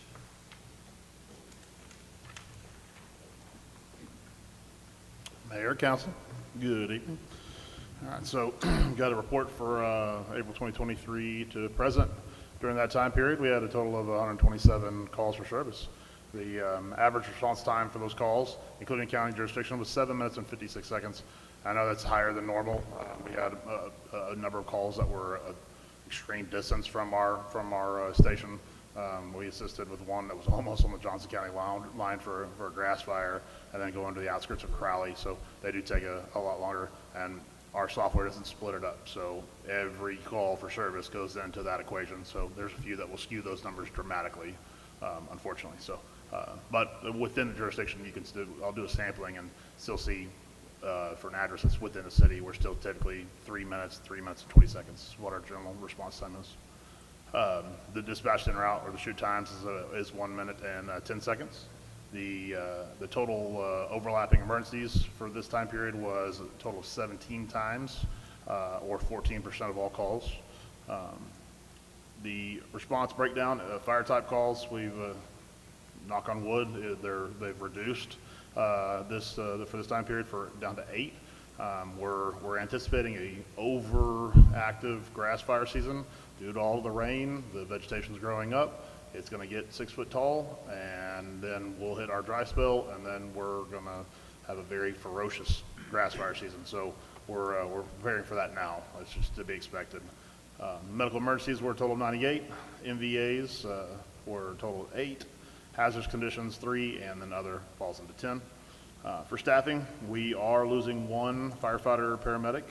Mayor, council, good evening. All right, so got a report for April 2023 to present. During that time period, we had a total of 127 calls for service. The average response time for those calls, including county jurisdiction, was 7 minutes and 56 seconds. I know that's higher than normal. We had a number of calls that were extreme distance from our station. We assisted with one that was almost on the Johnson County line for a grass fire, and then going to the outskirts of Crowley. So they do take a lot longer, and our software doesn't split it up. So every call for service goes into that equation. So there's a few that will skew those numbers dramatically, unfortunately. So, but within the jurisdiction, you can still, I'll do a sampling and still see for an address that's within the city, we're still typically 3 minutes and 20 seconds is what our general response time is. The dispatched en route or the shoot times is 1 minute and 10 seconds. The total overlapping emergencies for this time period was a total of 17 times, or 14% of all calls. The response breakdown, fire type calls, we've, knock on wood, they've reduced for this time period down to 8. We're anticipating a overactive grass fire season due to all the rain. The vegetation's growing up. It's going to get 6 foot tall, and then we'll hit our dry spell, and then we're going to have a very ferocious grass fire season. So we're preparing for that now. It's just to be expected. Medical emergencies were a total of 98. MVAs were a total of 8. Hazardous conditions 3, and then other falls into 10. For staffing, we are losing 1 firefighter paramedic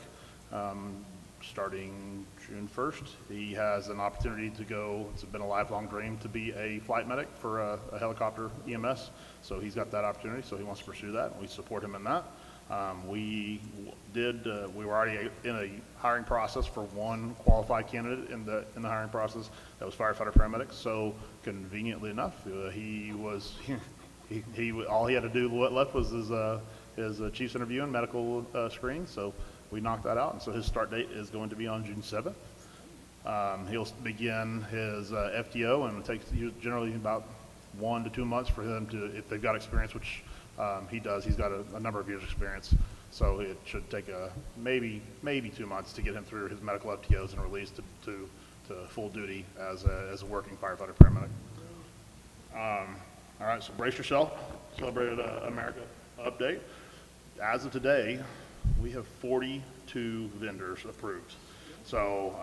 starting June 1st. He has an opportunity to go, it's been a lifelong dream to be a flight medic for a helicopter EMS. So he's got that opportunity, so he wants to pursue that. We support him in that. We were already in a hiring process for 1 qualified candidate in the hiring process. That was firefighter paramedic. So conveniently enough, all he had to do, what left was his chief's interview and medical screen. So we knocked that out, and so his start date is going to be on June 7th. He'll begin his FTO, and it takes generally about 1 to 2 months for him to, if they've got experience, which he does. He's got a number of years experience, so it should take maybe 2 months to get him through his medical FTOs and released to full duty as a working firefighter paramedic. All right, so brace yourself. Celebrated America update. As of today, we have 42 vendors approved. So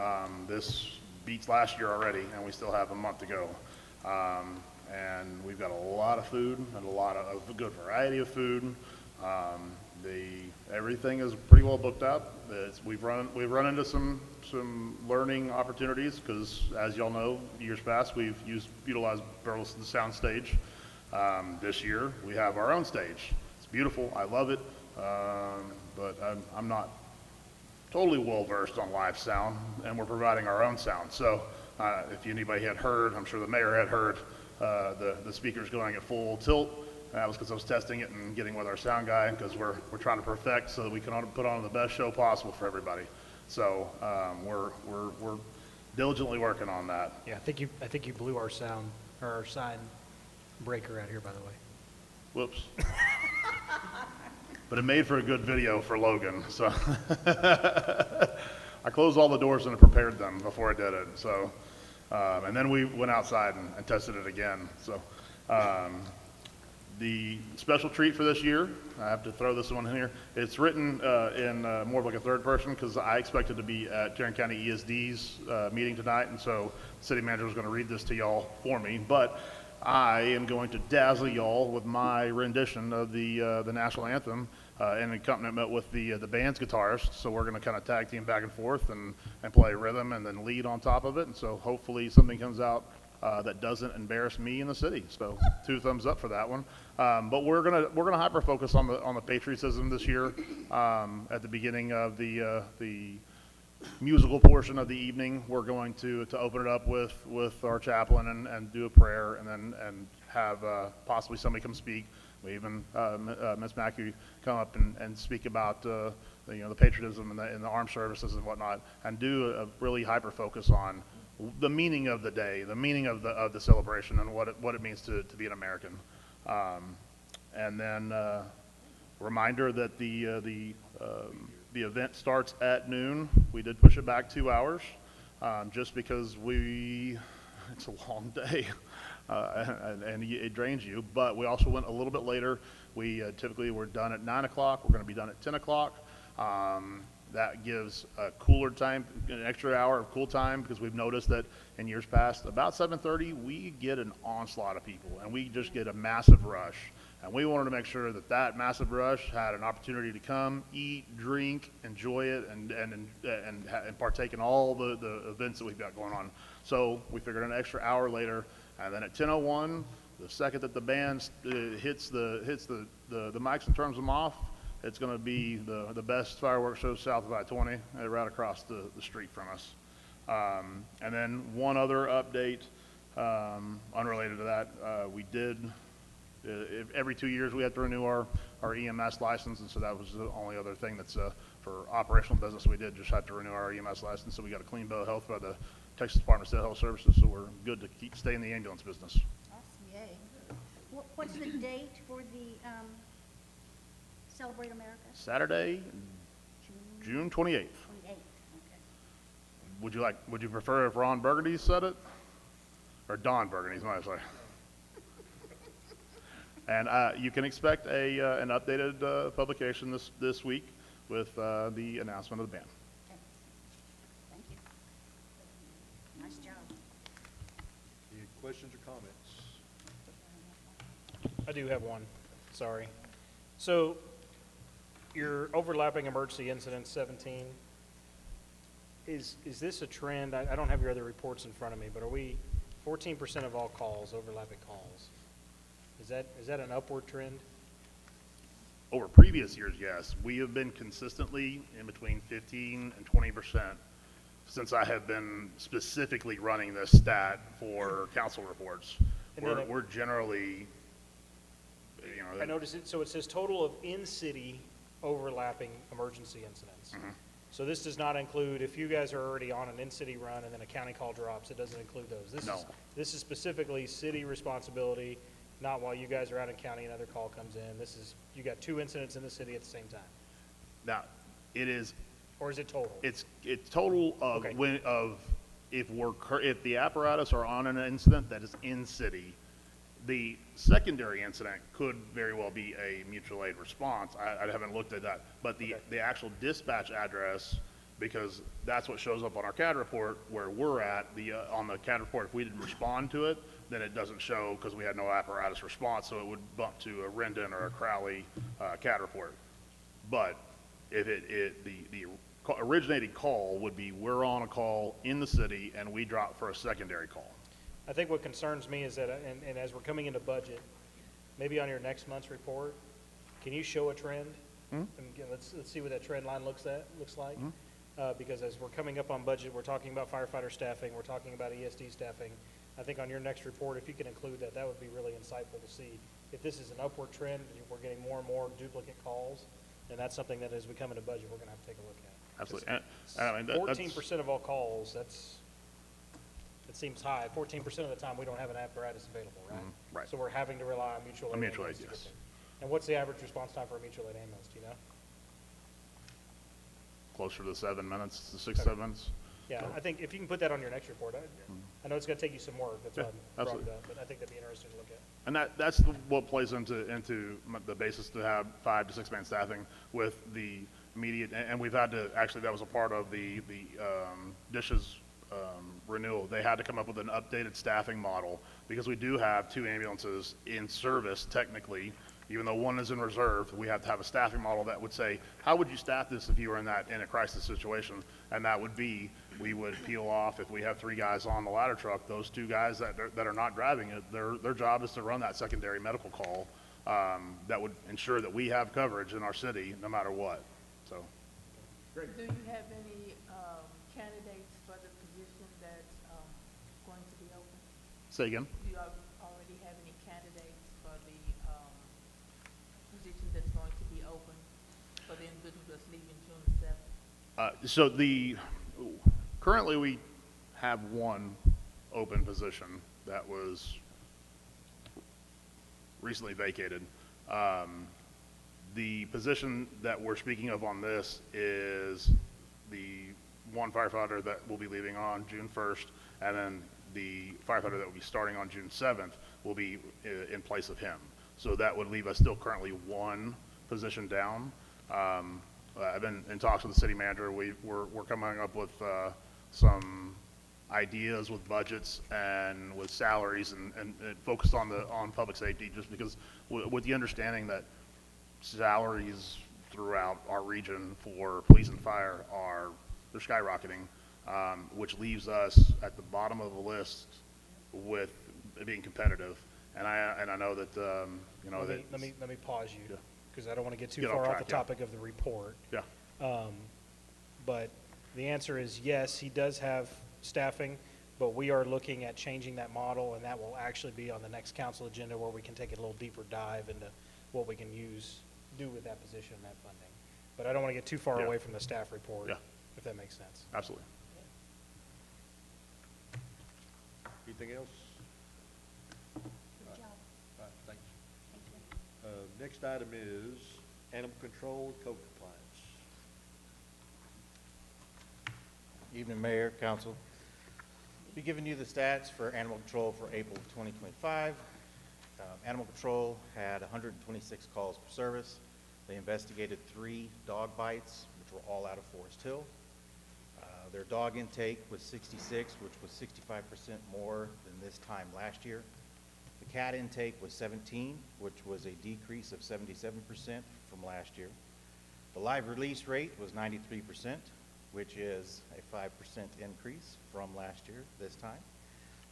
this beats last year already, and we still have a month to go. And we've got a lot of food and a good variety of food. Everything is pretty well booked up. We've run into some learning opportunities because, as y'all know, years past we've utilized Burleson sound stage. This year we have our own stage. It's beautiful. I love it, but I'm not totally well versed on live sound, and we're providing our own sound. So if anybody had heard, I'm sure the mayor had heard the speakers going at full tilt. That was because I was testing it and getting with our sound guy, because we're trying to perfect so that we can put on the best show possible for everybody. So we're diligently working on that. Yeah, I think you blew our sound or our sign breaker out here, by the way. Whoops. But it made for a good video for Logan. So I closed all the doors and prepared them before I did it. So and then we went outside and tested it again. So the special treat for this year, I have to throw this one in here. It's written in more of like a third person because I expected to be at Tarrant County ESD's meeting tonight, and so the city manager was going to read this to y'all for me. But I am going to dazzle y'all with my rendition of the national anthem in accompaniment with the band's guitarist. So we're going to kind of tag team back and forth and play rhythm and then lead on top of it. And so hopefully something comes out that doesn't embarrass me in the city. So 2 thumbs up for that one. But we're gonna hyper focus on the patriotism this year at the beginning of the musical portion of the evening. We're going to open it up with our chaplain and do a prayer, and have possibly somebody come speak. We even Ms. Mackey come up and speak about the patriotism in the armed services and whatnot, and do a really hyper focus on the meaning of the day, the meaning of the celebration, and what it means to be an American. And then reminder that the event starts at noon. We did push it back 2 hours, just because it's a long day, and it drains you. But we also went a little bit later. We typically we're done at 9 o'clock. We're going to be done at 10 o'clock. That gives a cooler time, an extra hour of cool time, because we've noticed that in years past, about 7:30, we get an onslaught of people, and we just get a massive rush. And we wanted to make sure that massive rush had an opportunity to come, eat, drink, enjoy it, and partake in all the events that we've got going on. So we figured an extra hour later, and then at 10:01, the second that the band hits the mics and turns them off, it's going to be the best fireworks show south of I-20, right across the street from us. And then one other update, unrelated to that, we did, every 2 years we had to renew our EMS license, and so that was the only other thing that's for operational business we did, just had to renew our EMS license. So we got a clean bill of health by Texas Department of State Health Services, so we're good to stay in the ambulance business. Awesome, yay. What's the date for the Celebrate America? Saturday, June 28th. 28th, okay. Would you prefer if Ron Burgundy said it? Or Don Burgundy, might I say. And you can expect an updated publication this week with the announcement of the band. Okay. Thank you. Nice job. Any questions or comments? I do have one, sorry. So, your overlapping emergency incidents 17, is this a trend? I don't have your other reports in front of me, but are we 14% of all calls, overlapping calls? Is that an upward trend? Over previous years, yes. We have been consistently in between 15 and 20% since I have been specifically running this stat for council reports. We're generally, you know. I noticed it, so it says total of in-city overlapping emergency incidents. Mhm. So this does not include, if you guys are already on an in-city run and then a county call drops, it doesn't include those. No. This is specifically city responsibility, not while you guys are out in county, another call comes in. This is, you got 2 incidents in the city at the same time. Now, it is, Or is it total? it's total of Okay. if the apparatus are on an incident that is in city, the secondary incident could very well be a mutual aid response. I haven't looked at that, but the actual dispatch address, because that's what shows up on our CAD report where we're at, on the CAD report, if we didn't respond to it, then it doesn't show because we had no apparatus response, so it would bump to a Rendon or a Crowley CAD report. But if the originating call would be we're on a call in the city and we drop for a secondary call. I think what concerns me is that, and as we're coming into budget, maybe on your next month's report, can you show a trend? And again, let's see what that trend line looks like. Because as we're coming up on budget, we're talking about firefighter staffing, we're talking about ESD staffing. I think on your next report, if you can include that, that would be really insightful to see if this is an upward trend, and we're getting more and more duplicate calls, and that's something that as we come into budget, we're gonna have to take a look at. Absolutely. And I mean, that's 14% of all calls, it seems high. 14% of the time, we don't have an apparatus available, right? right. So we're having to rely on mutual aid. A mutual aid, ambulance to get yes. there. And what's the average response time for a mutual aid ambulance, do you know? Closer to 7 minutes, to 6, 7 minutes. Yeah, I think if you can put that on your next report, I know it's gonna take you some work, that's why I brought absolutely. it up, but I think that'd be interesting to look at. And that's what plays into the basis to have 5 to 6 man staffing with the immediate, and we've had to, actually that was a part of the dishes renewal. They had to come up with an updated staffing model because we do have 2 ambulances in service technically, even though one is in reserve. We have to have a staffing model that would say, how would you staff this if you were in a crisis situation? And that would be, we would peel off, if we have 3 guys on the ladder truck, those 2 guys that are not driving it, their job is to run that secondary medical call that would ensure that we have coverage in our city no matter what. So. Do you have any candidates for the position that's going to be open? Say again? Do you already have any candidates for the position that's going to be open for the individual that's leaving June 7th? So currently we have 1 open position that was recently vacated. The position that we're speaking of on this is the 1 firefighter that will be leaving on June 1st, and then the firefighter that will be starting on June 7th will be in place of him. So that would leave us still currently 1 position down. I've been in talks with the city manager. We're coming up with some ideas with budgets and with salaries and focused on public safety, just because with the understanding that salaries throughout our region for police and fire they're skyrocketing, which leaves us at the bottom of the list with being competitive. And I know that Let me pause you, because I don't want to get too Get off far off track, the topic of the report. Yeah. But the answer is yes, he does have staffing, but we are looking at changing that model, and that will actually be on the next council agenda where we can take a little deeper dive into what we can do with that position and that funding. But I don't want to get too far Yeah. away from the staff report, Yeah. if that makes sense. Absolutely. Anything else? Good job. All right, thanks. Thank you. Next item is animal control and code compliance. Evening, Mayor, Council. Be giving you the stats for animal control for April 2025. Animal control had 126 calls for service. They investigated 3 dog bites, which were all out of Forest Hill. Their dog intake was 66, which was 65% more than this time last year. The cat intake was 17, which was a decrease of 77% from last year. The live release rate was 93%, which is a 5% increase from last year this time.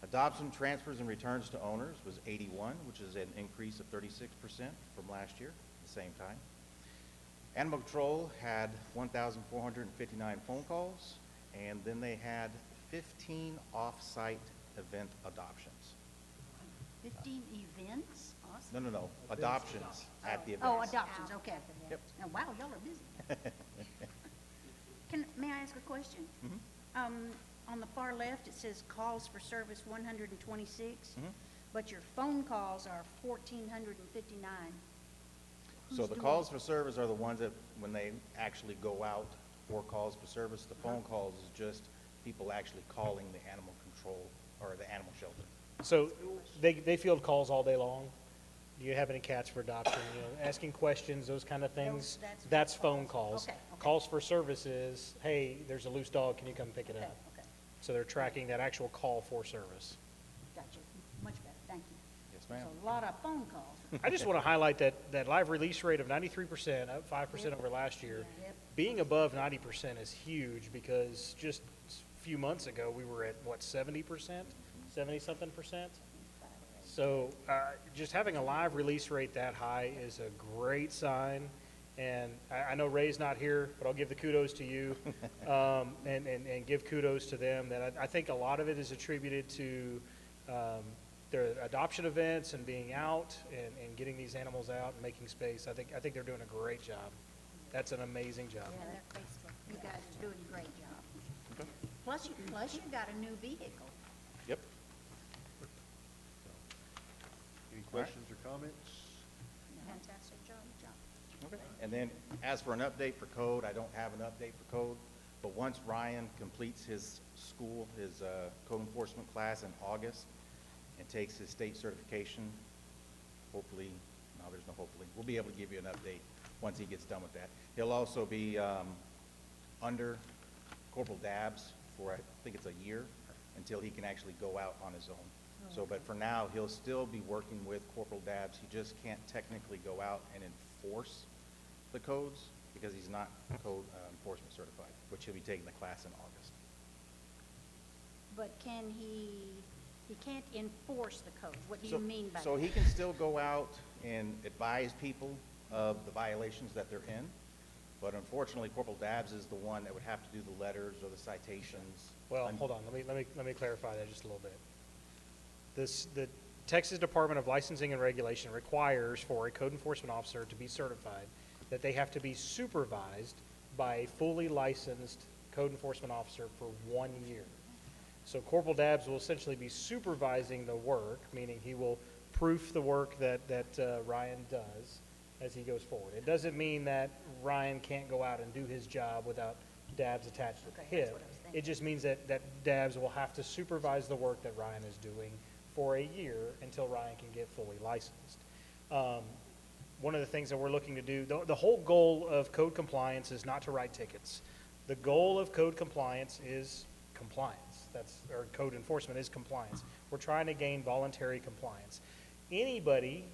Adoption, transfers, and returns to owners was 81, which is an increase of 36% from last year at the same time. Animal control had 1,459 phone calls, and then they had 15 off-site event adoptions. 15 events? Awesome. No, adoptions at the events. Oh, adoptions, okay. Yep. Now, wow, y'all are busy. May I ask a question? On the far left, it says calls for service 126, but your phone calls are 1,459. So the calls for service are the ones that, when they actually go out for calls for service, the phone calls is just people actually calling the animal control or the animal shelter. So they field calls all day long? Do you have any cats for adoption? You know, asking questions, those kind of things? That's phone calls. Okay. Calls for service is, hey, there's a loose dog, can you come pick it Okay, up? okay. So they're tracking that actual call for service. Gotcha. Much better, thank you. Yes, ma'am. So a lot of phone calls. I just want to highlight that live release rate of 93%, up 5% over last year. Yep. Being above 90% is huge because just a few months ago, we were at, what, 70%? 70-something percent? So just having a live release rate that high is a great sign. And I know Ray's not here, but I'll give the kudos to you and give kudos to them. That I think a lot of it is attributed to their adoption events and being out and getting these animals out and making space. I think they're doing a great job. That's an amazing job. Yeah, they're faithful. You guys are doing a great job. Plus you got a new vehicle. Yep. Any questions or comments? Fantastic job, John. Okay. And then as for an update for code, I don't have an update for code, but once Ryan completes his school, his code enforcement class in August and takes his state certification, hopefully, no, there's no hopefully, we'll be able to give you an update once he gets done with that. He'll also be under Corporal Dabbs for, I think it's a year, until he can actually go out on his own. So, but for now, he'll still be working with Corporal Dabbs. He just can't technically go out and enforce the codes because he's not code enforcement certified, which he'll be taking the class in August. But he can't enforce the code. What do So- you mean by that? So he can still go out and advise people of the violations that they're in, but unfortunately, Corporal Dabbs is the one that would have to do the letters or the citations. Well, hold on. Let me clarify that just a little bit. The Texas Department of Licensing and Regulation requires for a code enforcement officer to be certified that they have to be supervised by a fully licensed code enforcement officer for 1 year. So Corporal Dabbs will essentially be supervising the work, meaning he will proof the work that Ryan does as he goes forward. It doesn't mean that Ryan can't go out and do his job without Dabbs attached to Okay, him. that's what I was thinking. It just means that Dabbs will have to supervise the work that Ryan is doing for a year until Ryan can get fully licensed. One of the things that we're looking to do, the whole goal of code compliance is not to write tickets. The goal of code compliance is compliance. Or code enforcement is compliance. We're trying to gain voluntary compliance. Anybody,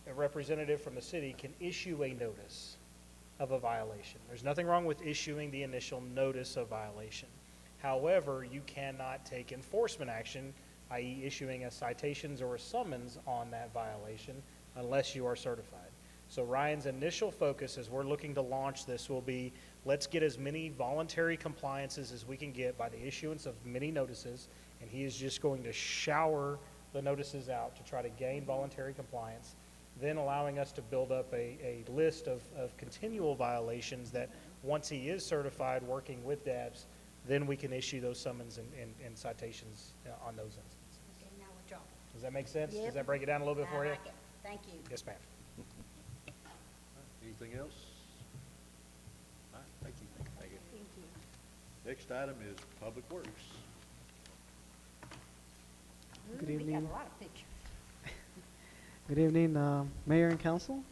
a representative from the city, can issue a notice of a violation. There's nothing wrong with issuing the initial notice of violation. However, you cannot take enforcement action, i.e. issuing a citations or a summons on that violation unless you are certified. So Ryan's initial focus as we're looking to launch this will be, let's get as many voluntary compliances as we can get by the issuance of many notices, and he is just going to shower the notices out to try to gain voluntary compliance, then allowing us to build up a list of continual violations that once he is certified working with DABS, then we can issue those summons and citations on those instances. Okay, now Does that make sense? Yep. Does that break it down a little bit for I you? like it. Thank you. Yes, ma'am. Anything else? All right, thank you. Thank you. Next item is Public Works. Good We evening. got a lot of pictures. Good evening, Mayor and Council.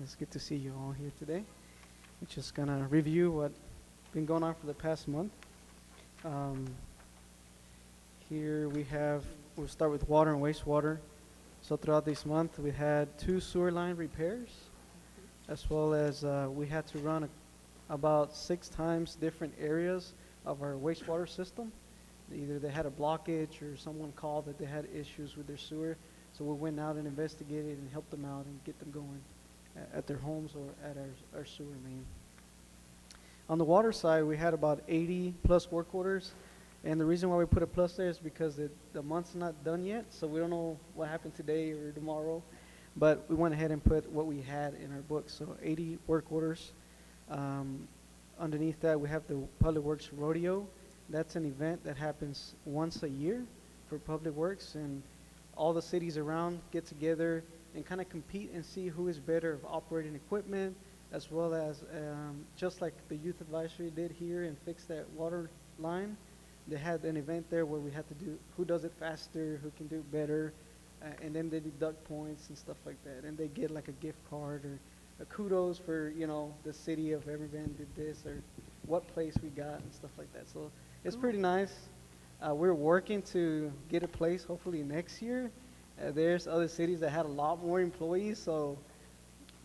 It's good to see you all here today. We're just gonna review what's been going on for the past month. Here we'll start with water and wastewater. So throughout this month, we had 2 sewer line repairs, as well as we had to run about 6 times different areas of our wastewater system. Either they had a blockage or someone called that they had issues with their sewer. So we went out and investigated and helped them out and get them going at their homes or at our sewer main. On the water side, we had about 80 plus work orders. And the reason why we put a plus there is because the month's not done yet. So we don't know what happened today or tomorrow. But we went ahead and put what we had in our books. So 80 work orders. Underneath that, we have the Public Works Rodeo. That's an event that happens once a year for Public Works, and all the cities around get together and kind of compete and see who is better of operating equipment, as well as just like the youth advisory did here and fix that water line. They had an event there where we had to do who does it faster, who can do it better, and then they deduct points and stuff like that, and they get like a gift card or a kudos for the city of Everman did this or what place we got and stuff like that. So it's pretty nice. We're working to get a place hopefully next year. There's other cities that had a lot more employees, so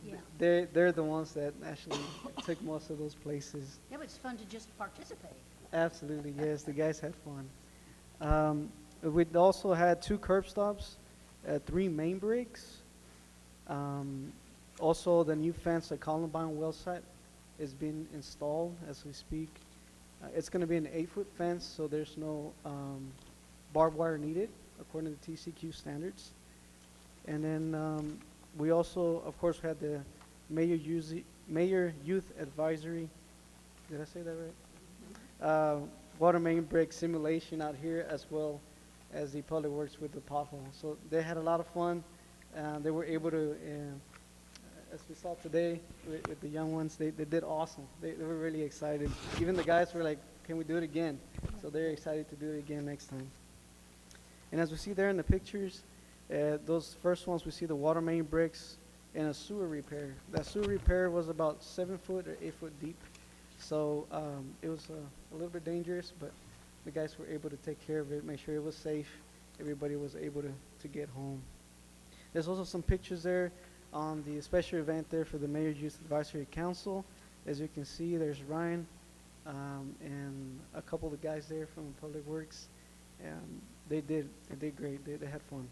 Yeah. they're the ones that actually took most of those places. Yeah, but it's fun to just participate. Absolutely, yes. The guys had fun. We also had 2 curb stops, 3 main breaks. Also, the new fence at Columbine well site is being installed as we speak. It's going to be an 8-foot fence, so there's no barbed wire needed according to TCQ standards. And then we also, of course, had the Mayor Youth Advisory. Did I say that right? Water main break simulation out here, as well as the Public Works with the pothole. So they had a lot of fun. They were able to, as we saw today with the young ones, they did awesome. They were really excited. Even the guys were like, can we do it again? So they're excited to do it again next time. And as we see there in the pictures, those first ones, we see the water main breaks and a sewer repair. That sewer repair was about 7 foot or 8 foot deep. So it was a little bit dangerous, but the guys were able to take care of it, make sure it was safe. Everybody was able to get home. There's also some pictures there on the special event there for the Mayor's Youth Advisory Council. As you can see, there's Ryan and a couple of the guys there from Public Works. They did great. They had fun.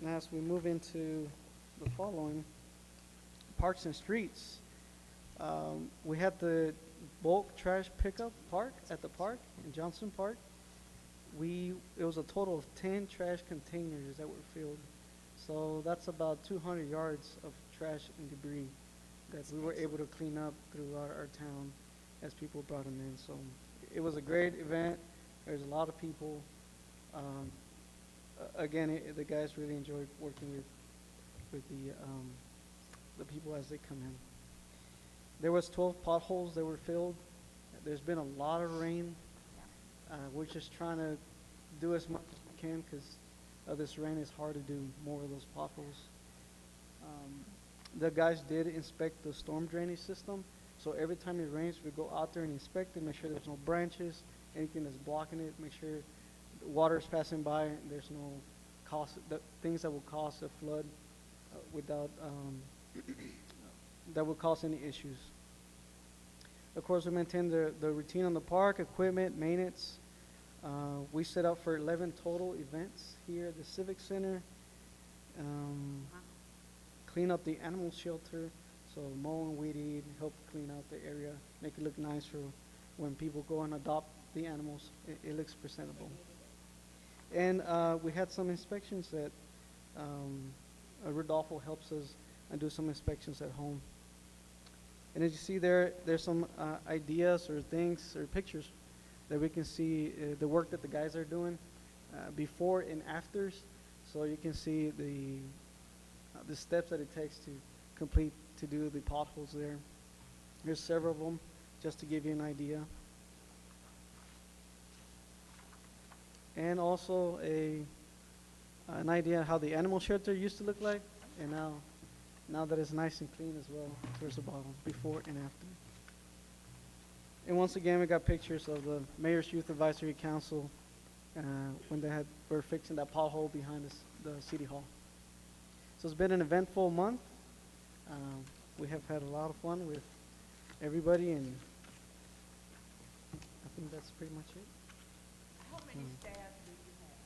Now, as we move into the following, parks and streets. We had the bulk trash pickup park at the park in Johnson Park. It was a total of 10 trash containers that were filled. So that's about 200 yards of trash and debris that we were able to clean up throughout our town as people brought them in. So it was a great event. There's a lot of people. Again, the guys really enjoyed working with the people as they come in. There was 12 potholes that were filled. There's been a lot of rain. We're just trying to do as much as we can because of this rain. It's hard to do more of those potholes. The guys did inspect the storm drainage system. So every time it rains, we go out there and inspect it, make sure there's no branches, anything that's blocking it, make sure the water's passing by, and there's no things that will cause a flood without that would cause any issues. Of course, we maintain the routine on the park, equipment, maintenance. We set up for 11 total events here at the Civic Center. Clean up the animal shelter, so mow and weed eat, help clean out the area, make it look nice for when people go and adopt the animals. It looks presentable. And we had some inspections that Rodolfo helps us and do some inspections at home. And as you see there's some ideas or things or pictures that we can see the work that the guys are doing. before and afters, so you can see the steps that it takes to do the potholes there. There's several of them, just to give you an idea. And also an idea how the animal shelter used to look like, and now that it's nice and clean as well, towards the bottom, before and after. And once again, we got pictures of the Mayor's Youth Advisory Council when were fixing that pothole behind the City Hall. So it's been an eventful month. We have had a lot of fun with everybody, and I think that's pretty much it. How many staff do you have?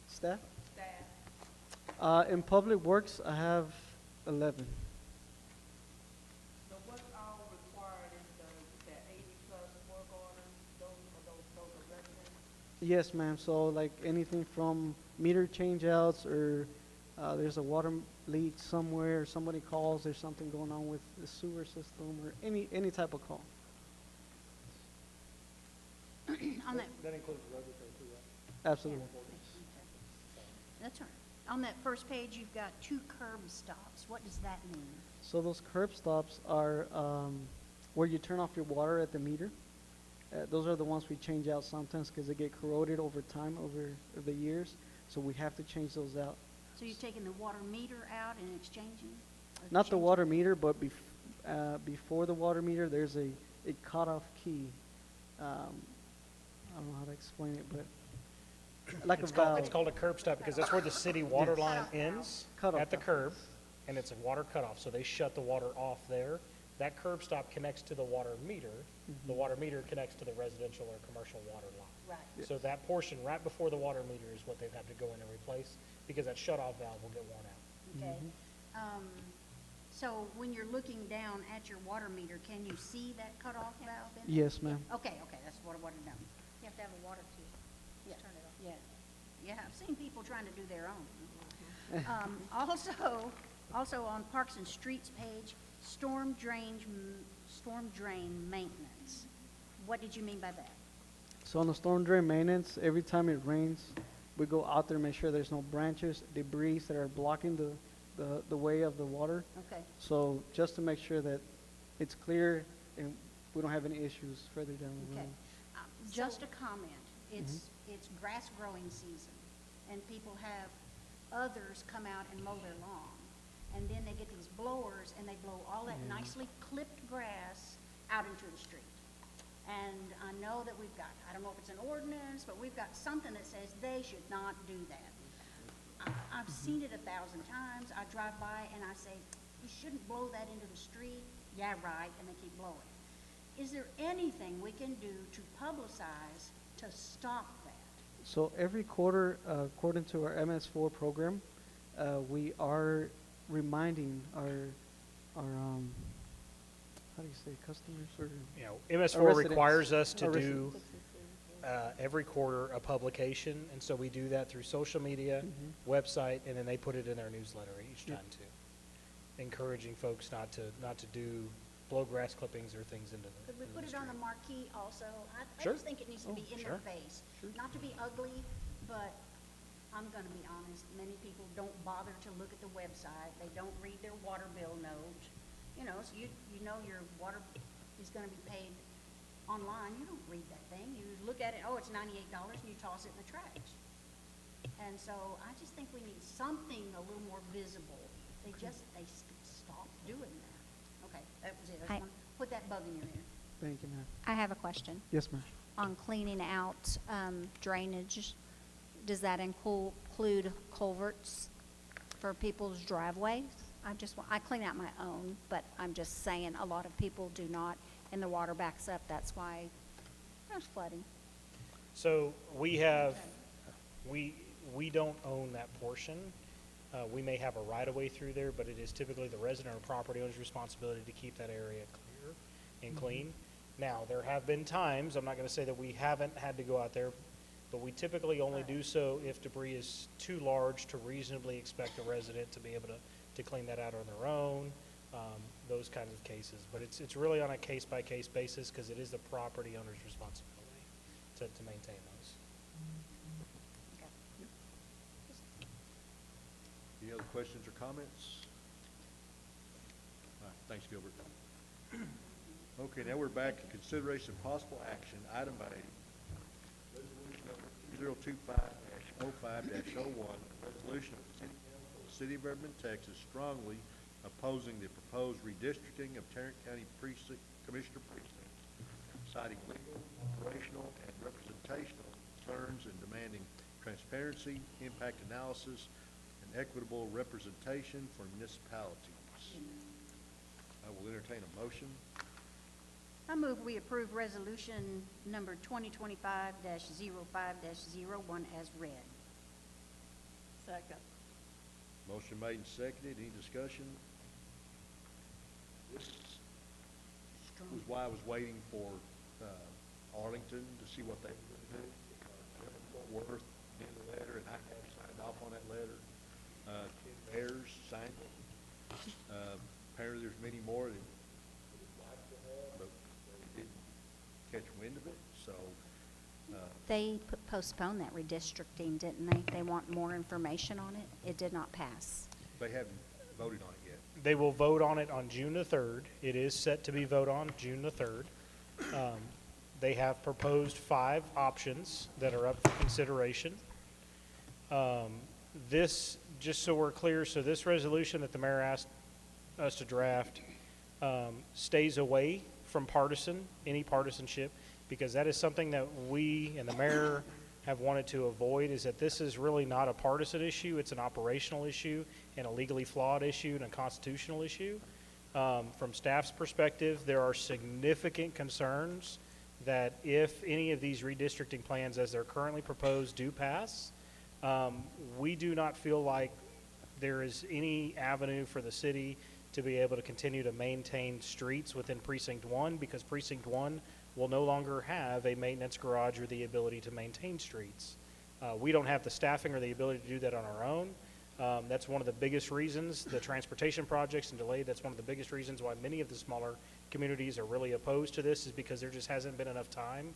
Staff? Staff. In Public Works, I have 11. So what's all required in the 80-plus work orders? Those are residents? Yes, ma'am. So like anything from meter changeouts, or there's a water leak somewhere, or somebody calls, there's something going on with the sewer system, or any type of call. On that, That includes road repair too, right? Absolutely. that's all right. On that first page, you've got 2 curb stops. What does that mean? So those curb stops are where you turn off your water at the meter. Those are the ones we change out sometimes because they get corroded over time, over the years. So we have to change those out. So you're taking the water meter out and exchanging? Or Not the changing? water meter, but before the water meter, there's a cutoff key. I don't know how to explain it, but like It's a called, valve. it's called a curb stop because that's where the city water line ends, Cutoff at the valve. curb, and it's a water cutoff, so they shut the water off there. That curb stop connects to the water meter. The water meter connects to the residential or commercial water line. Right. So that portion right before the water meter is what they've had to go in and replace, because that shut-off valve will get worn out. Okay. So when you're looking down at your water meter, can you see that cutoff valve in it? Yes, ma'am. Okay, that's what I wanted to know. You have to have a water key. Yeah. Just turn it off. Yeah, I've seen people trying to do their own. Also on Parks and Streets page, storm drain maintenance. What did you mean by that? So on the storm drain maintenance, every time it rains, we go out there and make sure there's no branches, debris that are blocking the way of the water. Okay. So just to make sure that it's clear and we don't have any issues further down the Okay. road. Just a comment. It's grass growing season, and people have others come out and mow their lawn. And then they get these blowers, and they blow all that nicely clipped grass out into the street. And I know that we've got, I don't know if it's an ordinance, but we've got something that says they should not do that. I've seen it 1,000 times. I drive by and I say, you shouldn't blow that into the street. Yeah, right, and they keep blowing. Is there anything we can do to publicize to stop that? So every quarter, according to our MS4 program, we are reminding our how do you say, customers or? You know, MS4 residents. requires us to Our do every quarter a publication, and so we do that through social media, website, and then they put it in their newsletter each time too, encouraging folks not to do blow grass clippings or things into the. Could we into put the it on street. the marquee also? I Sure. just think it needs to be in sure. their face. Not to be ugly, but I'm gonna be honest, many people don't bother to look at the website. They don't read their water bill note. You know, so you know your water is gonna be paid online. You don't read that thing. You look at it, oh, it's $98, and you toss it in the trash. And so I just think we need something a little more visible. They stop doing that. Okay, that was it. I just want to put that bug in your ear. Thank you, ma'am. I have a question. Yes, ma'am. On cleaning out drainage, does that include culverts for people's driveways? I clean out my own, but I'm just saying a lot of people do not, and the water backs up. That's why there's flooding. So we don't own that portion. We may have a right-of-way through there, but it is typically the resident or property owner's responsibility to keep that area clear and clean. Now, there have been times, I'm not going to say that we haven't had to go out there, but we typically only do so if debris is too large to reasonably expect a resident to be able to clean that out on their own, those kinds of cases. But it's really on a case-by-case basis because it is the property owner's responsibility to maintain those. Any other questions or comments? All right, thanks, Gilbert. Okay, now we're back to consideration of possible action. Item A, resolution number 2025-05-01, resolution of the City Council of the City of Everman, Texas, strongly opposing the proposed redistricting of Tarrant County Commissioner Precinct, citing legal, operational, and representational concerns and demanding transparency, impact analysis, and equitable representation for municipalities. I will entertain a motion. I move we approve resolution number 2025-05-01 as read. Second. Motion made and seconded. Any discussion? This was why I was waiting for Arlington to see what they were going to do. Fort Worth did the letter, and I have signed off on that letter. Ken Ayers signed it. Apparently, there's many more that would like to have, but they didn't catch wind of it. So They postponed that redistricting, didn't they? They want more information on it. It did not pass. they haven't voted on it yet. They will vote on it on June the 3rd. It is set to be voted on June the 3rd. They have proposed 5 options that are up for consideration. This, just so we're clear, so this resolution that the mayor asked us to draft stays away from any partisanship, because that is something that we and the mayor have wanted to avoid, is that this is really not a partisan issue. It's an operational issue and a legally flawed issue and a constitutional issue. From staff's perspective, there are significant concerns that if any of these redistricting plans as they're currently proposed do pass, we do not feel like there is any avenue for the city to be able to continue to maintain streets within Precinct 1, because Precinct 1 will no longer have a maintenance garage or the ability to maintain streets. We don't have the staffing or the ability to do that on our own. That's one of the biggest reasons the transportation projects and delayed. That's one of the biggest reasons why many of the smaller communities are really opposed to this, is because there just hasn't been enough time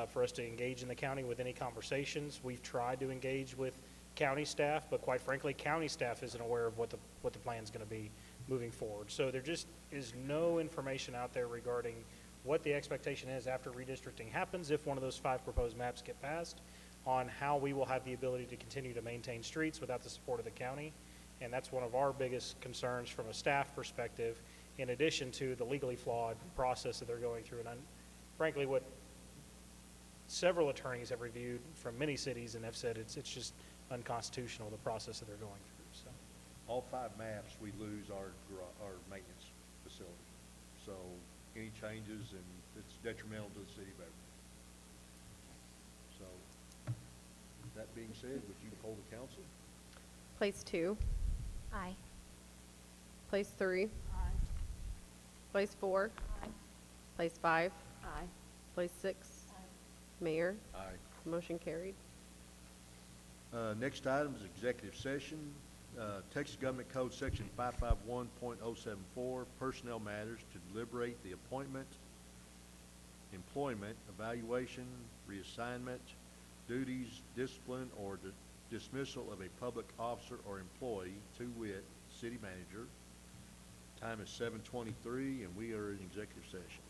for us to engage in the county with any conversations. We've tried to engage with county staff, but quite frankly, county staff isn't aware of what the plan's going to be moving forward. So there just is no information out there regarding what the expectation is after redistricting happens, if one of those 5 proposed maps get passed, on how we will have the ability to continue to maintain streets without the support of the county. And that's one of our biggest concerns from a staff perspective, in addition to the legally flawed process that they're going through. And frankly, what several attorneys have reviewed from many cities and have said it's just unconstitutional, the process that they're going through. So All 5 maps, we lose our maintenance facility. So any changes, and it's detrimental to the city of Everman. So, that being said, would you poll the council? Place 2, Aye. place 3, Aye. place 4, place 5, Aye. place 6. Mayor, Aye. motion carried. Next item is executive session. Texas Government Code Section 551.074, personnel matters, to deliberate the appointment, employment, evaluation, reassignment, duties, discipline, or dismissal of a public officer or employee, to wit, city manager. Time is 7:23, and we are in executive session.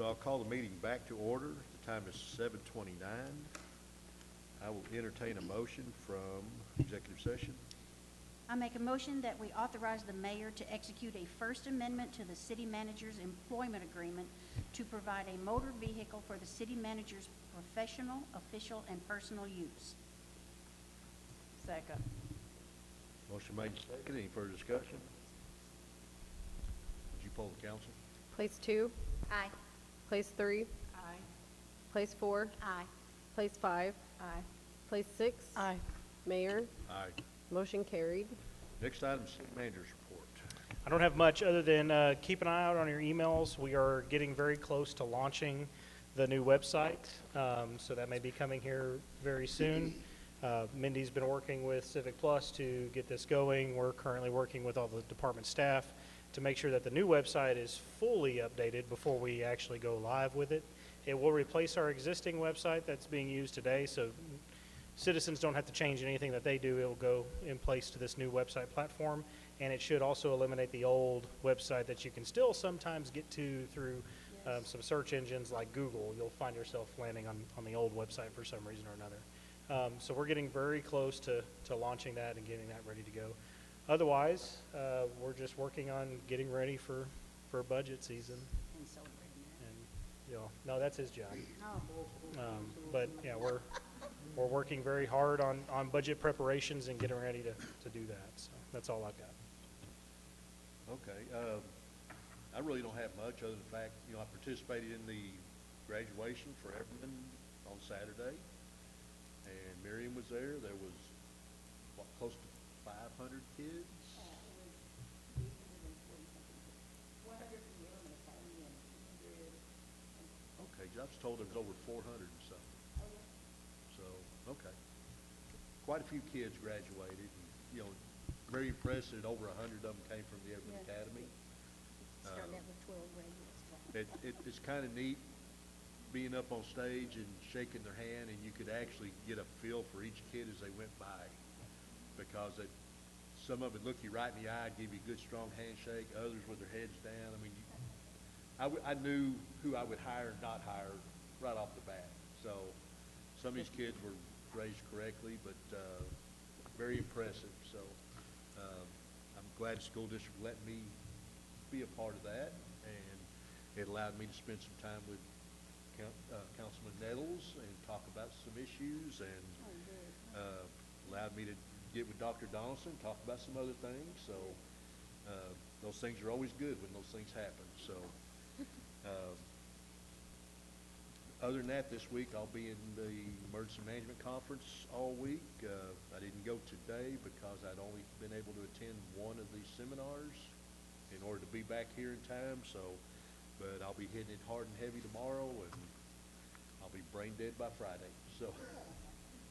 So I'll call the meeting back to order. The time is 7:29. I will entertain a motion from executive session. I make a motion that we authorize the mayor to execute a First Amendment to the city manager's employment agreement to provide a motor vehicle for the city manager's professional, official, and personal use. Second. Motion made and seconded. Any further discussion? Would you poll the council? Place 2, Aye. place 3, Aye. place 4, Aye. place 5, Aye. place 6. Aye. Mayor, Aye. motion carried. Next item, city manager's report. I don't have much other than keep an eye out on your emails. We are getting very close to launching the new website, so that may be coming here very soon. Mindy's been working with Civic Plus to get this going. We're currently working with all the department staff to make sure that the new website is fully updated before we actually go live with it. It will replace our existing website that's being used today, so citizens don't have to change anything that they do. It will go in place to this new website platform, and it should also eliminate the old website that you can still sometimes get to through some search engines like Google. You'll find yourself landing on the old website for some reason or another. So we're getting very close to launching that and getting that ready to go. Otherwise, we're just working on getting ready for budget season. And celebrating that. And, you know, no, that's his job. Oh. But yeah, we're working very hard on budget preparations and getting ready to do that. So that's all I've got. Okay. I really don't have much other than the fact, you know, I participated in the graduation for Everman on Saturday, and Miriam was there. There was, what, close to 500 kids? Okay, I was told there was over 400 and something. So, okay. Quite a few kids graduated, and, you know, very impressed that over 100 of them came from the Everman Academy. Starting out with 12 graduates. It's kind of neat being up on stage and shaking their hand, and you could actually get a feel for each kid as they went by, because some of it look you right in the eye, give you a good strong handshake, others with their heads down. I mean, I knew who I would hire and not hire right off the bat. So some of these kids were raised correctly, but very impressive. So I'm glad the school district let me be a part of that, and it allowed me to spend some time with Councilman Nettles and talk about some issues, and allowed me to get with Dr. Donaldson, talk about some other things. So those things are always good when those things happen. So other than that, this week I'll be in the emergency management conference all week. I didn't go today because I'd only been able to attend one of these seminars in order to be back here in time. So, but I'll be hitting it hard and heavy tomorrow, and I'll be brain dead by Friday. So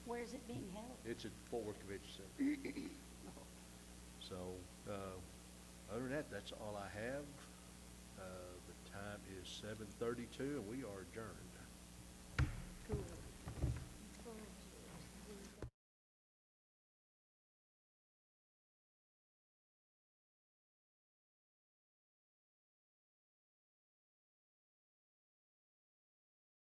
Where is it being held? it's at Fort Worth Convention Center. So other than that, that's all I have. The time is 7:32, and we are adjourned.